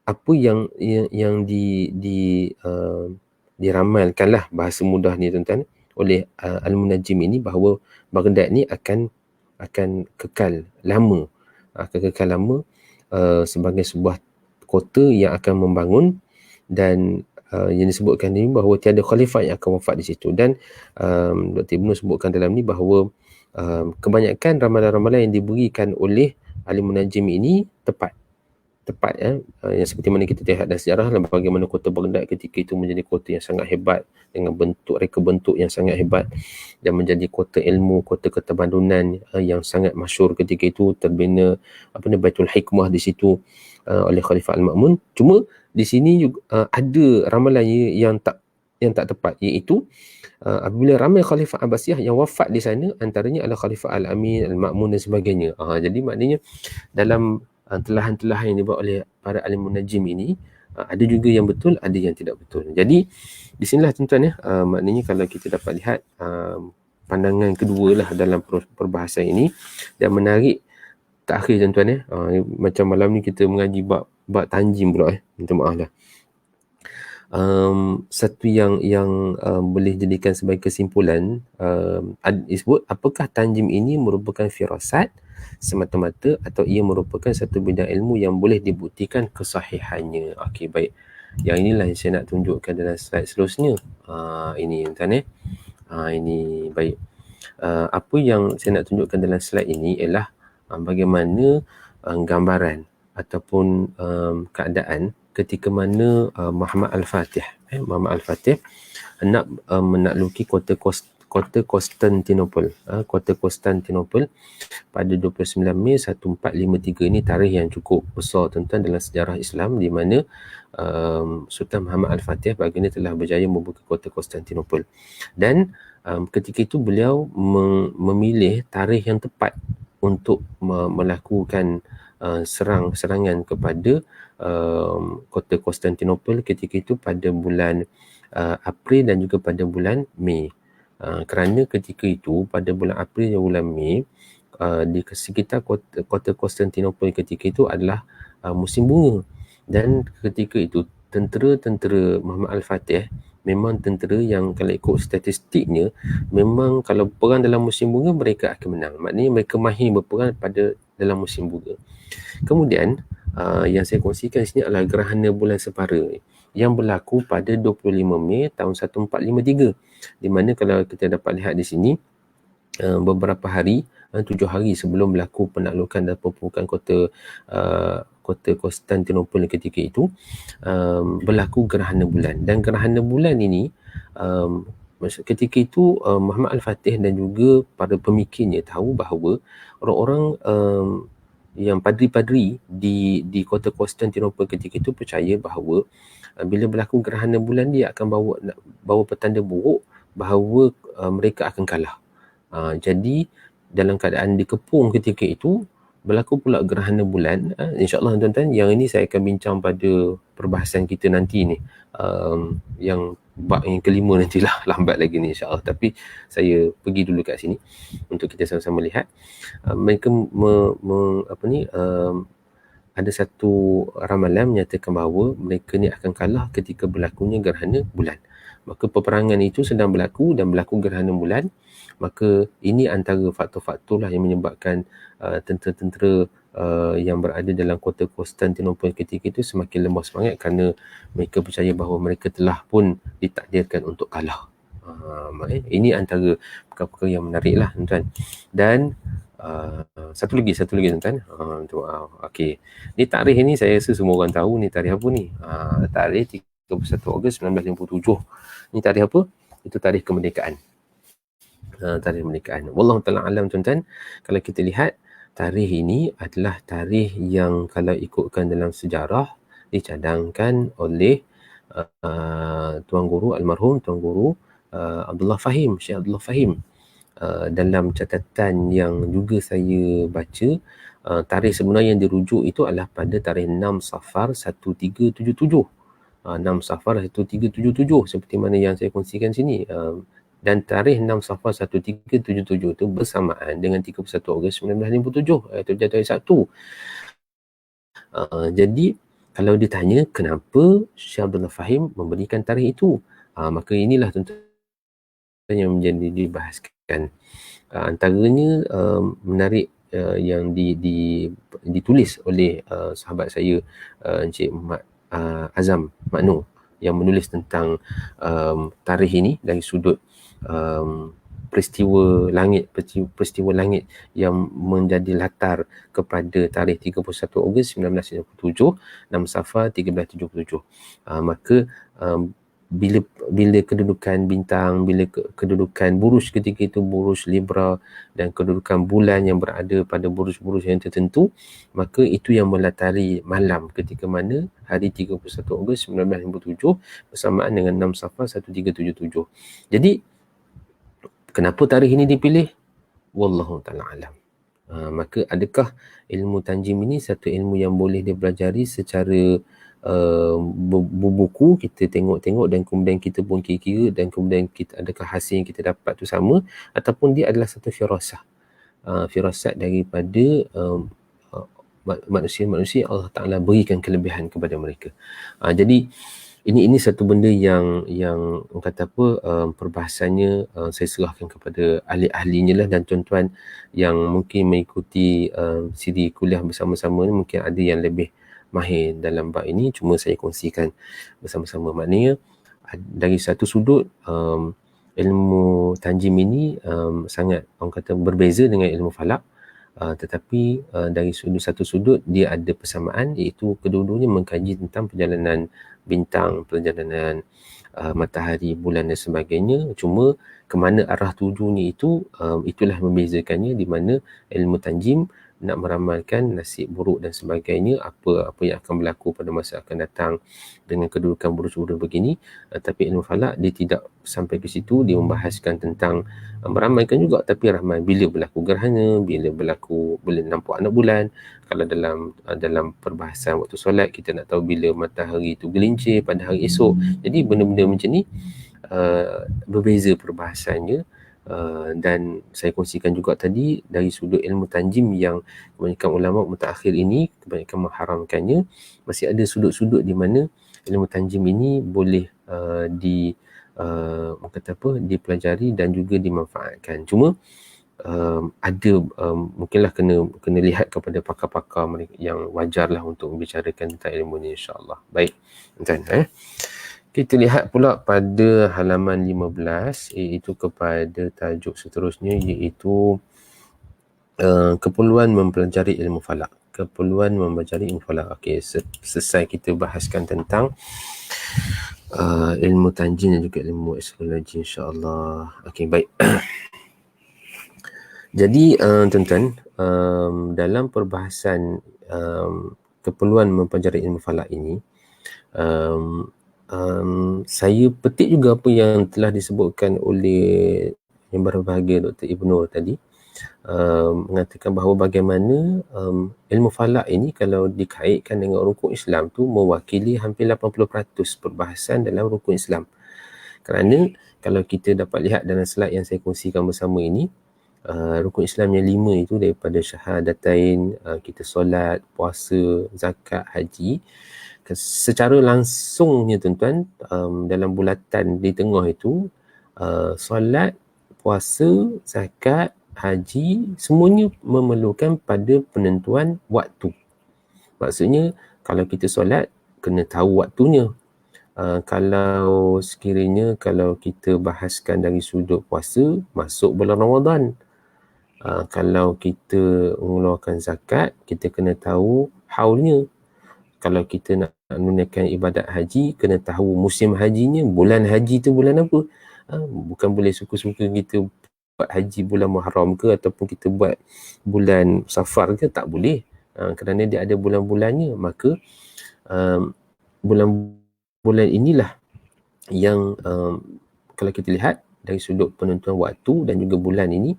apa yang diramalkanlah bahasa mudah ni tuan-tuan oleh Al-Munajjim ini, bahawa Baghdad ni akan kekal lama, sebagai sebuah kota yang akan membangun dan yang disebutkan ini bahawa tiada khalifah yang akan wafat di situ. Dan Dr. Ibnu sebutkan dalam ni bahawa kebanyakan ramalan-ramalan yang diberikan oleh alim munajim ini tepat yang seperti mana kita lihat dalam sejarah bagaimana kota Baghdad ketika itu menjadi kota yang sangat hebat dengan reka bentuk yang sangat hebat dan menjadi kota ilmu, kota ketabadunan yang sangat masyhur ketika itu, terbina Baitul Hikmah di situ oleh Khalifah Al-Ma'mun. Cuma di sini juga ada ramalan yang tak tepat, iaitu apabila ramai Khalifah Abbasiyah yang wafat di sana, antaranya adalah Khalifah Al-Amin, Al-Ma'mun dan sebagainya. Jadi maknanya dalam telahan-telahan yang dibuat oleh para alim munajim ini, ada juga yang betul, ada yang tidak betul. Jadi di sinilah tuan-tuan maknanya kalau kita dapat lihat pandangan kedua lah dalam perbahasan ini, dan menarik terakhir tuan-tuan macam malam ni kita mengaji bab tanjim pula minta maaf lah. Satu yang boleh jadikan sebagai kesimpulan disebut apakah tanjim ini merupakan firasat semata-mata atau ia merupakan satu bidang ilmu yang boleh dibuktikan kesahihannya. Okey, baik. Yang inilah yang saya nak tunjukkan dalam slide seterusnya. Ini tuan ini baik. Apa yang saya nak tunjukkan dalam slide ini ialah bagaimana gambaran ataupun keadaan ketika mana Muhammad Al-Fatih hendak menakluki kota Konstantinopel. Kota Konstantinopel pada 29 Mei 1453. Ini tarikh yang cukup besar tuan-tuan dalam sejarah Islam, di mana Sultan Muhammad Al-Fatih baginda telah berjaya membuka kota Konstantinopel. Dan ketika itu beliau memilih tarikh yang tepat untuk melakukan serangan kepada kota Konstantinopel ketika itu pada bulan April dan juga pada bulan Mei. Kerana ketika itu pada bulan April dan bulan Mei di sekitar kota Konstantinopel ketika itu adalah musim bunga, dan ketika itu tentera Muhammad Al-Fatih memang tentera yang kalau ikut statistiknya memang kalau perang dalam musim bunga mereka akan menang. Maknanya mereka mahir berperang pada dalam musim bunga. Kemudian yang saya kongsikan di sini adalah gerhana bulan separa yang berlaku pada 25 Mei tahun 1453, di mana kalau kita dapat lihat di sini beberapa hari, 7 hari sebelum berlaku penaklukan dan pembukaan kota Konstantinopel ketika itu, berlaku gerhana bulan. Dan gerhana bulan ini ketika itu Muhammad Al-Fatih dan juga para pemikirnya tahu bahawa orang-orang yang padri-padri di kota Konstantinopel ketika itu percaya bahawa bila berlaku gerhana bulan dia akan bawa petanda buruk bahawa mereka akan kalah. Jadi dalam keadaan dikepung ketika itu berlaku pula gerhana bulan. InsyaAllah tuan-tuan, yang ini saya akan bincang pada perbahasan kita nanti ni, yang bab yang kelima nantilah, lambat lagi ni insyaAllah. Tapi saya pergi dulu kat sini untuk kita sama-sama lihat. Mereka ada satu ramalan menyatakan bahawa mereka ni akan kalah ketika berlakunya gerhana bulan. Maka peperangan itu sedang berlaku dan berlaku gerhana bulan. Maka ini antara faktor-faktor lah yang menyebabkan tentera-tentera yang berada dalam kota Konstantinopel ketika itu semakin lemah semangat, kerana mereka percaya bahawa mereka telah pun ditakdirkan untuk kalah. Ini antara perkara-perkara yang menarik lah tuan-tuan. Dan satu lagi tuan-tuan. Okey. Ni tarikh ni saya rasa semua orang tahu ni tarikh apa ni. Tarikh 31 Ogos 1957. Ni tarikh apa? Itu tarikh kemerdekaan. Tarikh kemerdekaan. Wallahu ta'ala alam tuan-tuan. Kalau kita lihat tarikh ini adalah tarikh yang kalau ikutkan dalam sejarah dicadangkan oleh Tuan Guru almarhum Tuan Guru Abdullah Fahim, Syekh Abdullah Fahim. Dalam catatan yang juga saya baca, tarikh sebenar yang dirujuk itu adalah pada tarikh 6 Safar 1377. 6 Safar 1377 seperti mana yang saya kongsikan sini. Dan tarikh 6 Safar 1377 itu bersamaan dengan 31 Ogos 1957, itu jatuh hari Sabtu. Jadi kalau ditanya kenapa Syekh Abdullah Fahim memberikan tarikh itu, maka inilah tentu yang menjadi dibahaskan. Antaranya menarik yang ditulis oleh sahabat saya Encik Muhammad Azam Makno. yang menulis tentang tarikh ini dari sudut peristiwa langit yang menjadi latar kepada tarikh 31 Ogos 1997, 6 Safar 1377. Maka bila kedudukan bintang, bila kedudukan buruj ketika itu, buruj Libra, dan kedudukan bulan yang berada pada buruj-buruj yang tertentu, maka itu yang melatari malam ketika mana hari 31 Ogos 1957 bersamaan dengan 6 Safar 1377. Jadi kenapa tarikh ini dipilih? Wallahu ta'ala alam. Maka adakah ilmu tanjim ini satu ilmu yang boleh dipelajari secara buku, kita tengok-tengok dan kemudian kita pun kira-kira dan kemudian adakah hasil yang kita dapat tu sama, ataupun dia adalah satu firasat daripada manusia Allah Ta'ala berikan kelebihan kepada mereka. Jadi ini satu benda yang kata apa, perbahasannya saya serahkan kepada ahli-ahlinya lah, dan tuan-tuan yang mungkin mengikuti siri kuliah bersama-sama ni mungkin ada yang lebih mahir dalam bab ini, cuma saya kongsikan bersama-sama. Maknanya dari satu sudut ilmu tanjim ini sangat orang kata berbeza dengan ilmu falak, tetapi dari satu sudut dia ada persamaan, iaitu kedua-duanya mengkaji tentang perjalanan bintang, perjalanan matahari, bulan dan sebagainya. Cuma ke mana arah tujunya itu, itulah membezakannya, di mana ilmu tanjim nak meramalkan nasib buruk dan sebagainya, apa yang akan berlaku pada masa akan datang dengan kedudukan buruj-buruj begini. Tapi ilmu falak dia tidak sampai ke situ, dia membahaskan tentang meramalkan juga, tapi ramal bila berlaku gerhana, bila berlaku boleh nampak anak bulan. Kalau dalam perbahasan waktu solat, kita nak tahu bila matahari itu gelincir pada hari esok. Jadi benda-benda macam ni berbeza perbahasannya. Dan saya kongsikan juga tadi dari sudut ilmu tanjim yang kebanyakan ulama mutaakhir ini kebanyakan mengharamkannya, masih ada sudut-sudut di mana ilmu tanjim ini boleh dipelajari dan juga dimanfaatkan. Cuma ada mungkinlah kena lihat kepada pakar-pakar yang wajarlah untuk membicarakan tentang ilmu ni, insya-Allah. Baik, tuan-tuan. Kita lihat pula pada halaman 15, iaitu kepada tajuk seterusnya, iaitu keperluan mempelajari ilmu falak. Keperluan mempelajari ilmu falak. Okey, selesai kita bahaskan tentang ilmu tanjim dan juga ilmu astrologi, insya-Allah. Okey, baik. Jadi tuan-tuan, dalam perbahasan keperluan mempelajari ilmu falak ini, saya petik juga apa yang telah disebutkan oleh yang berbahagia Dr. Ibnur tadi, mengatakan bahawa bagaimana ilmu falak ini kalau dikaitkan dengan rukun Islam tu mewakili hampir 80% perbahasan dalam rukun Islam. Kerana kalau kita dapat lihat dalam slide yang saya kongsikan bersama ini, rukun Islam yang 5 itu daripada syahadatain, kita solat, puasa, zakat, haji, secara langsungnya tuan-tuan, dalam bulatan di tengah itu, solat, puasa, zakat, haji, semuanya memerlukan pada penentuan waktu. Maksudnya kalau kita solat, kena tahu waktunya. Kalau sekiranya kalau kita bahaskan dari sudut puasa, masuk bulan Ramadan. Kalau kita mengeluarkan zakat, kita kena tahu haulnya. Kalau kita nak menunaikan ibadat haji, kena tahu musim hajinya, bulan haji tu bulan apa. Bukan boleh suka-suka kita buat haji bulan Muharram ke, ataupun kita buat bulan Safar ke, tak boleh. Kerana dia ada bulan-bulannya. Maka bulan-bulan inilah yang kalau kita lihat dari sudut penentuan waktu dan juga bulan ini,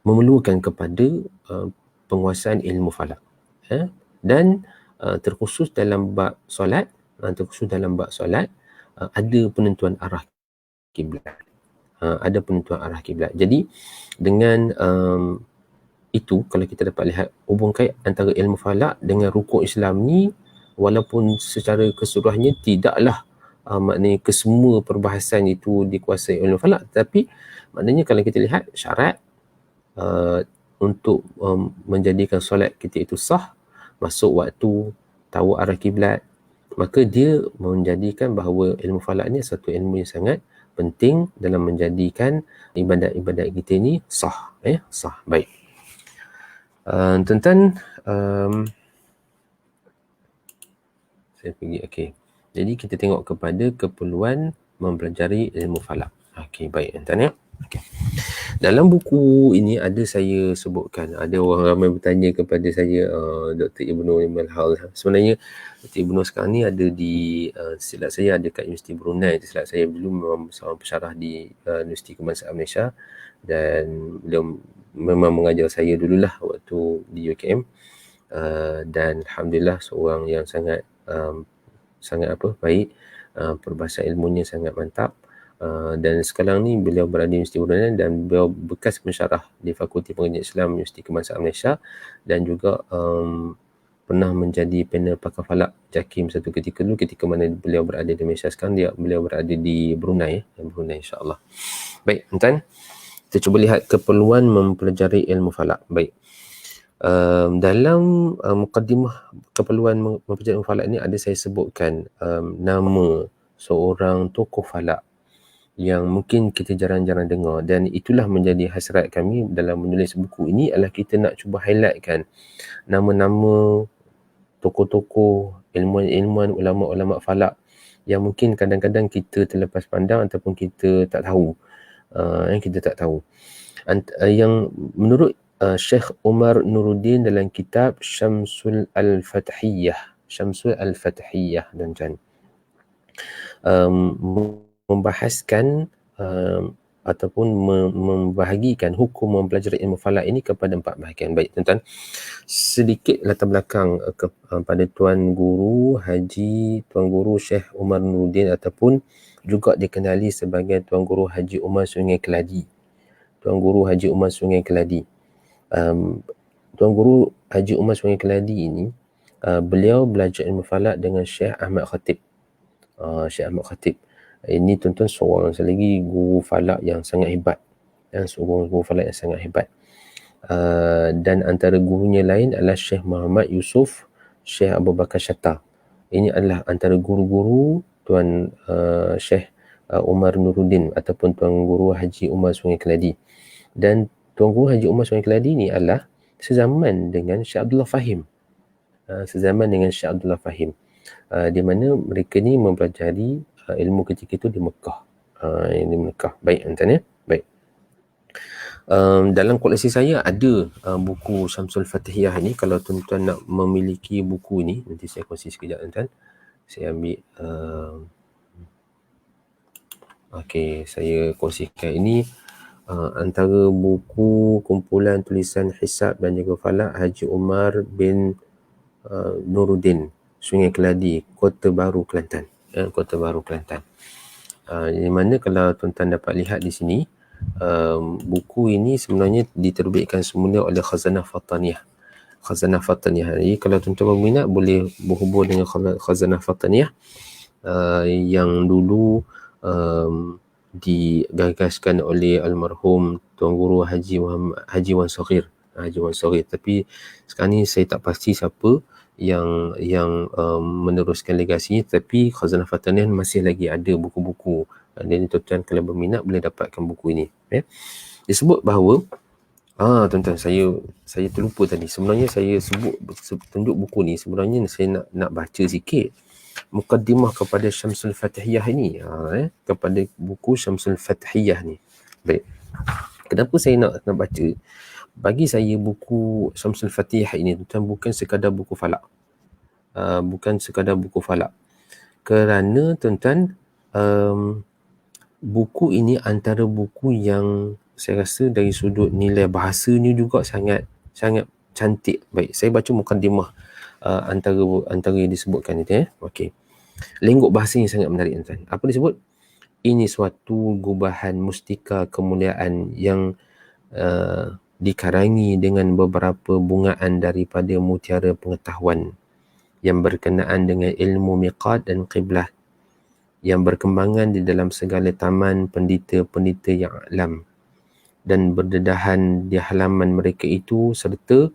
memerlukan kepada penguasaan ilmu falak. Dan terkhusus dalam bab solat, ada penentuan arah kiblat. Ada penentuan arah kiblat. Jadi dengan itu, kalau kita dapat lihat hubung kait antara ilmu falak dengan rukun Islam ni, walaupun secara keseluruhannya tidaklah maknanya kesemua perbahasan itu dikuasai ilmu falak, tapi maknanya kalau kita lihat syarat untuk menjadikan solat kita itu sah, masuk waktu, tahu arah kiblat, maka dia menjadikan bahawa ilmu falak ni satu ilmu yang sangat penting dalam menjadikan ibadat-ibadat kita ni sah. Sah. Baik. Tuan-tuan, saya pergi, okey. Jadi kita tengok kepada keperluan mempelajari ilmu falak. Okey, baik tuan-tuan ya. Okey. Dalam buku ini ada saya sebutkan, ada orang ramai bertanya kepada saya, Dr. Ibnu Malhal. Sebenarnya Dr. Ibnu sekarang ni ada di, silap saya ada kat Universiti Brunei. Silap saya dulu memang seorang pensyarah di Universiti Kebangsaan Malaysia, dan beliau memang mengajar saya dululah waktu di UKM. Dan Alhamdulillah seorang yang sangat baik, perbahasan ilmunya sangat mantap. Dan sekarang ni beliau berada di Universiti Brunei dan beliau bekas pensyarah di Fakulti Pengajian Islam Universiti Kebangsaan Malaysia, dan juga pernah menjadi panel pakar falak JAKIM satu ketika dulu, ketika mana beliau berada di Malaysia. Sekarang beliau berada di Brunei, Brunei insya-Allah. Baik, tuan-tuan, kita cuba lihat keperluan mempelajari ilmu falak. Baik. Dalam mukadimah keperluan mempelajari ilmu falak ni ada saya sebutkan nama seorang tokoh falak yang mungkin kita jarang-jarang dengar, dan itulah menjadi hasrat kami dalam menulis buku ini, adalah kita nak cuba highlightkan nama-nama tokoh-tokoh, ilmuwan-ilmuwan, ulama-ulama falak yang mungkin kadang-kadang kita terlepas pandang ataupun kita tak tahu. Yang menurut Syekh Umar Nuruddin dalam kitab Syamsul Al-Fathiyah dan membahaskan ataupun membahagikan hukum mempelajari ilmu falak ini kepada 4 bahagian. Baik tuan-tuan, sedikit latar belakang kepada Tuan Guru Syekh Umar Nuruddin, ataupun juga dikenali sebagai Tuan Guru Haji Umar Sungai Keladi. Tuan Guru Haji Umar Sungai Keladi. Tuan Guru Haji Umar Sungai Keladi ini, beliau belajar ilmu falak dengan Syekh Ahmad Khatib. Syekh Ahmad Khatib ini tuan-tuan seorang lagi guru falak yang sangat hebat, dan antara gurunya lain adalah Syekh Muhammad Yusuf Syekh Abu Bakar Shatta. Ini adalah antara guru-guru Tuan Syekh Umar Nuruddin ataupun Tuan Guru Haji Umar Sungai Keladi. Dan Tuan Guru Haji Umar Sungai Keladi ni adalah sezaman dengan Syekh Abdullah Fahim. Di mana mereka ni mempelajari ilmu ketika itu di Mekah. Baik tuan-tuan ya. Baik. Dalam koleksi saya ada buku Syamsul Fathiyah ni. Kalau tuan-tuan nak memiliki buku ni, nanti saya kongsi sekejap tuan-tuan. Saya ambil okey, saya kongsikan ini antara buku kumpulan tulisan hisab dan juga falak Haji Umar bin Nuruddin Sungai Keladi, Kota Baru, Kelantan. Di mana kalau tuan-tuan dapat lihat di sini, buku ini sebenarnya diterbitkan semula oleh Khazanah Fattaniyah. Jadi kalau tuan-tuan berminat boleh berhubung dengan Khazanah Fattaniyah yang dulu digagaskan oleh almarhum Tuan Guru Haji Wan Saghir. Tapi sekarang ni saya tak pasti siapa yang meneruskan legasinya, tapi Khazanah Fattaniyah masih lagi ada buku-buku. Jadi tuan-tuan kalau berminat boleh dapatkan buku ini. Disebut bahawa tuan-tuan, saya terlupa tadi. Sebenarnya saya tunjuk buku ni, sebenarnya saya nak baca sikit mukaddimah kepada Syamsul Fathiyah ini, kepada buku Syamsul Fathiyah ni. Baik. Kenapa saya nak baca? Bagi saya buku Syamsul Fathiyah ini tuan, bukan sekadar buku falak. Kerana tuan-tuan, buku ini antara buku yang saya rasa dari sudut nilai bahasanya juga sangat cantik. Baik, saya baca mukadimah antara yang disebutkan itu ya. Okey. Lenggok bahasanya sangat menarik tuan. Apa disebut? Ini suatu gubahan mustika kemuliaan yang dikarangi dengan beberapa bungaan daripada mutiara pengetahuan yang berkenaan dengan ilmu miqat dan qiblah yang berkembangan di dalam segala taman pendeta-pendeta yang alam dan berdedahan di halaman mereka itu, serta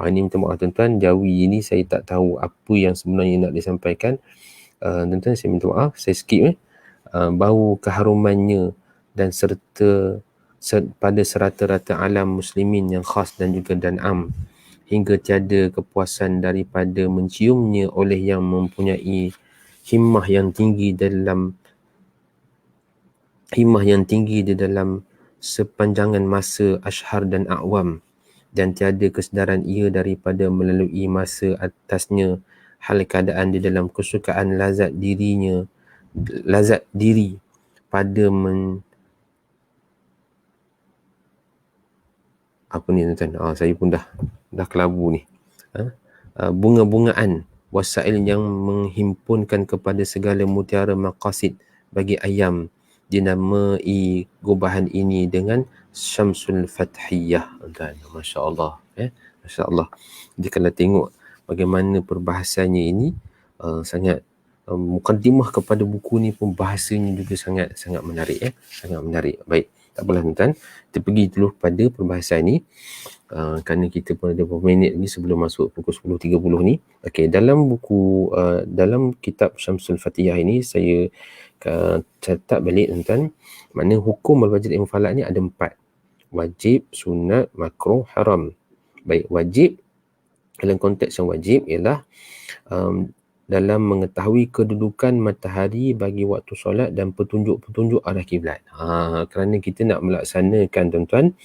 ini minta maaf tuan-tuan, Jawi ini saya tak tahu apa yang sebenarnya nak disampaikan. tuan-tuan saya minta maaf, saya skip bau keharumannya dan serta pada serata-rata alam muslimin yang khas dan juga dan am, hingga tiada kepuasan daripada menciumnya oleh yang mempunyai himmah yang tinggi di dalam sepanjangan masa ashar dan a'wam, dan tiada kesedaran ia daripada melalui masa atasnya hal keadaan di dalam kesukaan lazat diri pada apa ni tuan-tuan, saya pun dah kelabu ni, bunga-bungaan wasail yang menghimpunkan kepada segala mutiara maqasid bagi ayam, dinamai gubahan ini dengan Syamsul Fathiyah, tuan. Masya-Allah, Masya-Allah. Jadi kalau tengok bagaimana perbahasannya ini, sangat mukaddimah kepada buku ni pun bahasanya juga sangat menarik, sangat menarik. Baik, tak apalah tuan-tuan, kita pergi dulu pada perbahasan ni, kerana kita pun ada beberapa minit lagi sebelum masuk pukul 10.30 ni. Okey, dalam buku dalam kitab Syamsul Fathiyah ini saya catat balik tuan-tuan, makna hukum al-wajib ilmu falak ni ada 4. Wajib, sunat, makruh, haram. Baik, wajib dalam konteks yang wajib ialah dalam mengetahui kedudukan matahari bagi waktu solat dan petunjuk-petunjuk arah kiblat. Kerana kita nak melaksanakan tuan-tuan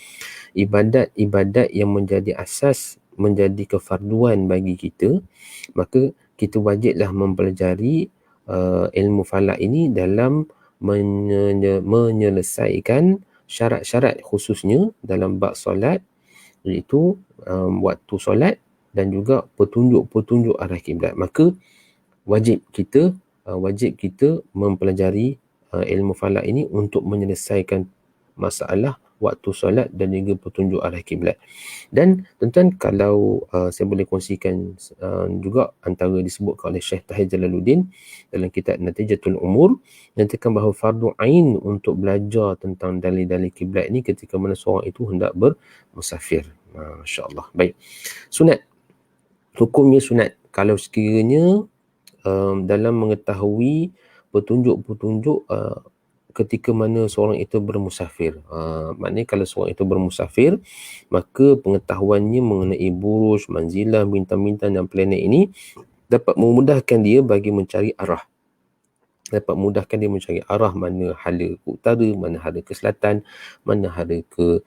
ibadat-ibadat yang menjadi asas, menjadi kefarduan bagi kita, maka kita wajiblah mempelajari ilmu falak ini dalam menyelesaikan syarat-syarat khususnya dalam bab solat, iaitu waktu solat dan juga petunjuk-petunjuk arah kiblat. Maka wajib kita mempelajari ilmu falak ini untuk menyelesaikan masalah waktu solat dan juga petunjuk arah kiblat. Dan tuan-tuan, kalau saya boleh kongsikan juga antara disebutkan oleh Syekh Tahir Jalaluddin dalam kitab Natijatul Umur, nyatakan bahawa fardu ain untuk belajar tentang dalil-dalil kiblat ini ketika mana seorang itu hendak bermusafir. Masya-Allah. Baik. Sunat. Hukumnya sunat. Kalau sekiranya dalam mengetahui petunjuk-petunjuk ketika mana seorang itu bermusafir. Maknanya kalau seorang itu bermusafir, maka pengetahuannya mengenai buruj, manzilah, bintang-bintang dan planet ini dapat memudahkan dia bagi mencari arah. Mana hala ke utara, mana hala ke selatan, mana hala ke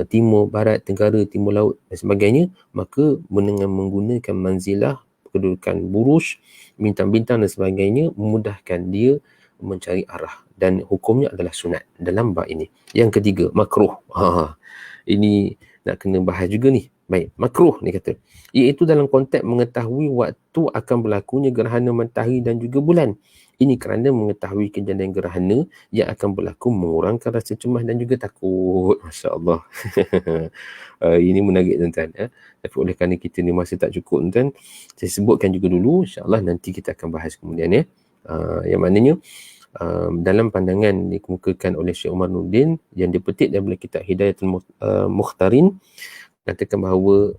timur, barat, tenggara, timur laut dan sebagainya. Maka dengan menggunakan manzilah, kedudukan buruj, bintang-bintang dan sebagainya, memudahkan dia mencari arah, dan hukumnya adalah sunat dalam bab ini. Yang ketiga, makruh. Ini nak kena bahas juga ni. Baik, makruh ni kata, iaitu dalam konteks mengetahui waktu akan berlakunya gerhana matahari dan juga bulan. Ini kerana mengetahui kejadian gerhana yang akan berlaku mengurangkan rasa cemas dan juga takut. Masya-Allah. Ini menarik tuan-tuan. Tapi oleh kerana kita ni masa tak cukup tuan-tuan, saya sebutkan juga dulu, insya-Allah nanti kita akan bahas kemudian yang maknanya dalam pandangan dikemukakan oleh Syekh Umar Nurdin yang dipetik daripada kitab Hidayatul Mukhtarin, katakan bahawa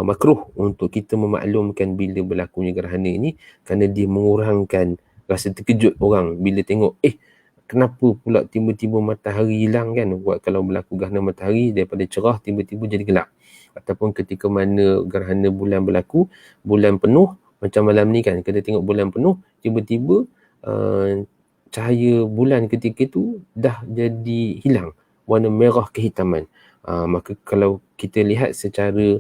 makruh untuk kita memaklumkan bila berlakunya gerhana ini kerana dia mengurangkan rasa terkejut orang bila tengok kenapa pula tiba-tiba matahari hilang kan. Kalau berlaku gerhana matahari daripada cerah tiba-tiba jadi gelap, ataupun ketika mana gerhana bulan berlaku, bulan penuh macam malam ni kan, kita tengok bulan penuh, tiba-tiba cahaya bulan ketika itu dah jadi hilang, warna merah kehitaman. Maka kalau kita lihat secara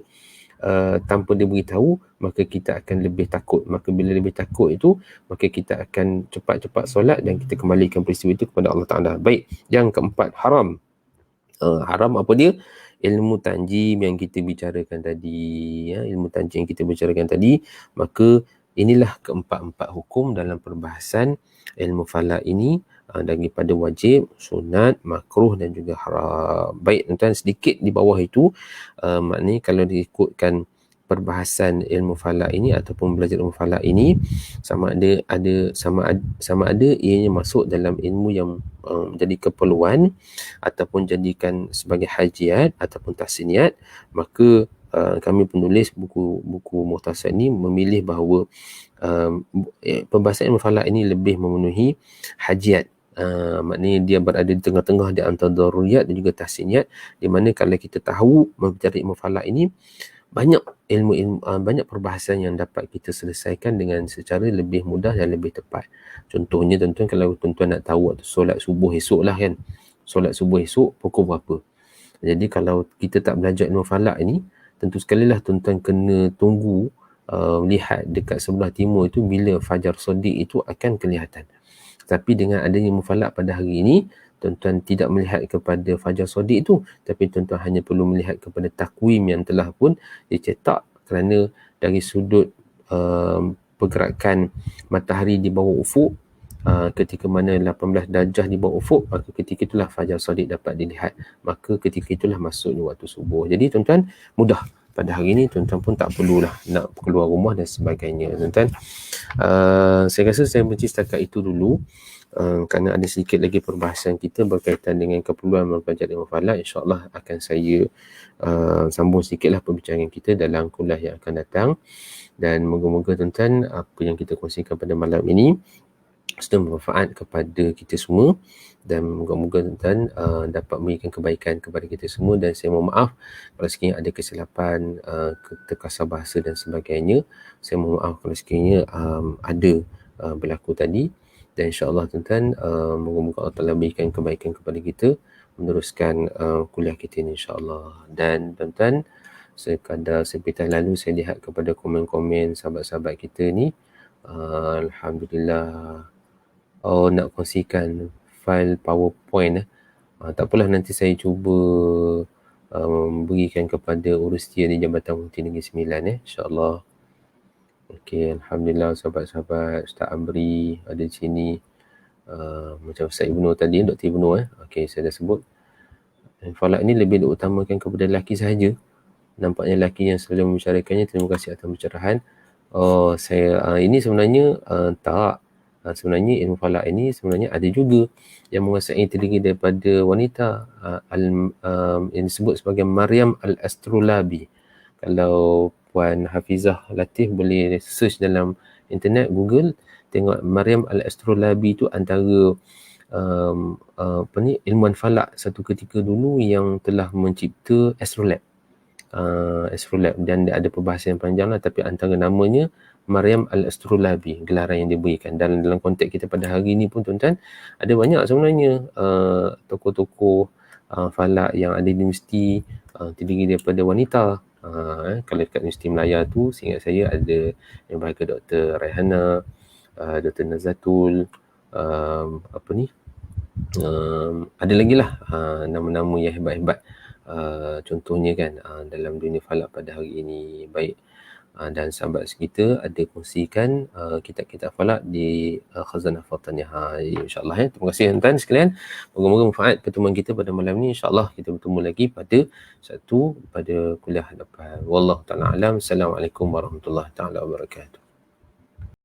tanpa dia beritahu, maka kita akan lebih takut. Maka bila lebih takut itu, maka kita akan cepat-cepat solat dan kita kembalikan peristiwa itu kepada Allah Ta'ala. Baik, yang keempat, haram. Haram apa dia? Ilmu tanjim yang kita bicarakan tadi. Ilmu tanjim yang kita bicarakan tadi. Maka inilah keempat-empat hukum dalam perbahasan ilmu falak ini, daripada wajib, sunat, makruh dan juga haram. Baik tuan-tuan, sedikit di bawah itu, maknanya kalau diikutkan perbahasan ilmu falak ini ataupun belajar ilmu falak ini, sama ada ianya masuk dalam ilmu yang menjadi keperluan ataupun jadikan sebagai hajiat ataupun tahsiniat, maka kami penulis buku Mukhtasar ni memilih bahawa pembahasan ilmu falak ini lebih memenuhi hajiat. Maknanya dia berada di tengah-tengah di antara daruriyat dan juga tahsiniyat, di mana kalau kita tahu mempelajari ilmu falak ini, banyak banyak perbahasan yang dapat kita selesaikan dengan secara lebih mudah dan lebih tepat. Contohnya tuan-tuan, kalau tuan-tuan nak tahu waktu solat subuh esok lah kan, solat subuh esok pukul berapa. Jadi kalau kita tak belajar ilmu falak ini, tentu sekali lah tuan-tuan kena tunggu lihat dekat sebelah timur itu bila fajar shadiq itu akan kelihatan. Tapi dengan adanya ilmu falak pada hari ini, tuan-tuan tidak melihat kepada fajar shadiq itu, tapi tuan-tuan hanya perlu melihat kepada takwim yang telah pun dicetak, kerana dari sudut pergerakan matahari di bawah ufuk, ketika mana 18 darjah di bawah ufuk, maka ketika itulah fajar shadiq dapat dilihat, maka ketika itulah masuknya waktu subuh. Jadi tuan-tuan mudah. Pada hari ini tuan-tuan pun tak perlulah nak keluar rumah dan sebagainya. Tuan-tuan, saya rasa saya berhenti setakat itu dulu, kerana ada sedikit lagi perbahasan kita berkaitan dengan keperluan mempelajari ilmu falak. InsyaAllah akan saya sambung sedikitlah perbincangan kita dalam kuliah yang akan datang. Dan moga-moga tuan-tuan apa yang kita kongsikan pada malam ini sudah bermanfaat kepada kita semua, dan moga-moga tuan-tuan dapat memberikan kebaikan kepada kita semua. Dan saya mohon maaf kalau sekiranya ada kesilapan, terkasar bahasa dan sebagainya. Saya mohon maaf kalau sekiranya ada berlaku tadi. Dan insyaAllah tuan-tuan, moga-moga Allah Ta'ala berikan kebaikan kepada kita meneruskan kuliah kita ini insyaAllah. Dan tuan-tuan, sekadar sepetas lalu saya lihat kepada komen-komen sahabat-sahabat kita ni, Alhamdulillah, nak kongsikan fail PowerPoint. Tak apalah, nanti saya cuba berikan kepada urus dia di Jabatan Bukti Negeri Sembilan insyaAllah. Okey, Alhamdulillah sahabat-sahabat. Ustaz Amri ada di sini, macam Ustaz Ibnu tadi, Dr. Ibnu okey, saya dah sebut. Falak ni lebih diutamakan kepada lelaki sahaja. Nampaknya lelaki yang selalu membicarakannya. Terima kasih atas pencerahan. Ini sebenarnya tak. Sebenarnya ilmu falak ini sebenarnya ada juga yang menguasai terdiri daripada wanita, yang disebut sebagai Maryam Al-Astrolabi. Kalau Puan Hafizah Latif boleh search dalam internet, Google, tengok Maryam Al-Astrolabi itu antara ilmuwan falak satu ketika dulu yang telah mencipta astrolab. Dan ada perbahasan yang panjang lah, tapi antara namanya Maryam Al-Astrolabi, gelaran yang diberikan. Dan dalam konteks kita pada hari ini pun tuan-tuan, ada banyak sebenarnya tokoh-tokoh falak yang ada di universiti terdiri daripada wanita. Kalau dekat Universiti Melaya tu, seingat saya ada yang berharga Dr. Raihana, Dr. Nazatul, ada lagi lah nama-nama yang hebat-hebat. Contohnya kan dalam dunia falak pada hari ini. Baik, dan sahabat kita ada kongsikan kitab-kitab falak di Khazanah Fataniyah. InsyaAllah terima kasih tuan-tuan sekalian. Moga-moga manfaat pertemuan kita pada malam ni. InsyaAllah kita bertemu lagi pada kuliah depan. Wallahu ta'ala alam. Assalamualaikum warahmatullahi ta'ala wabarakatuh.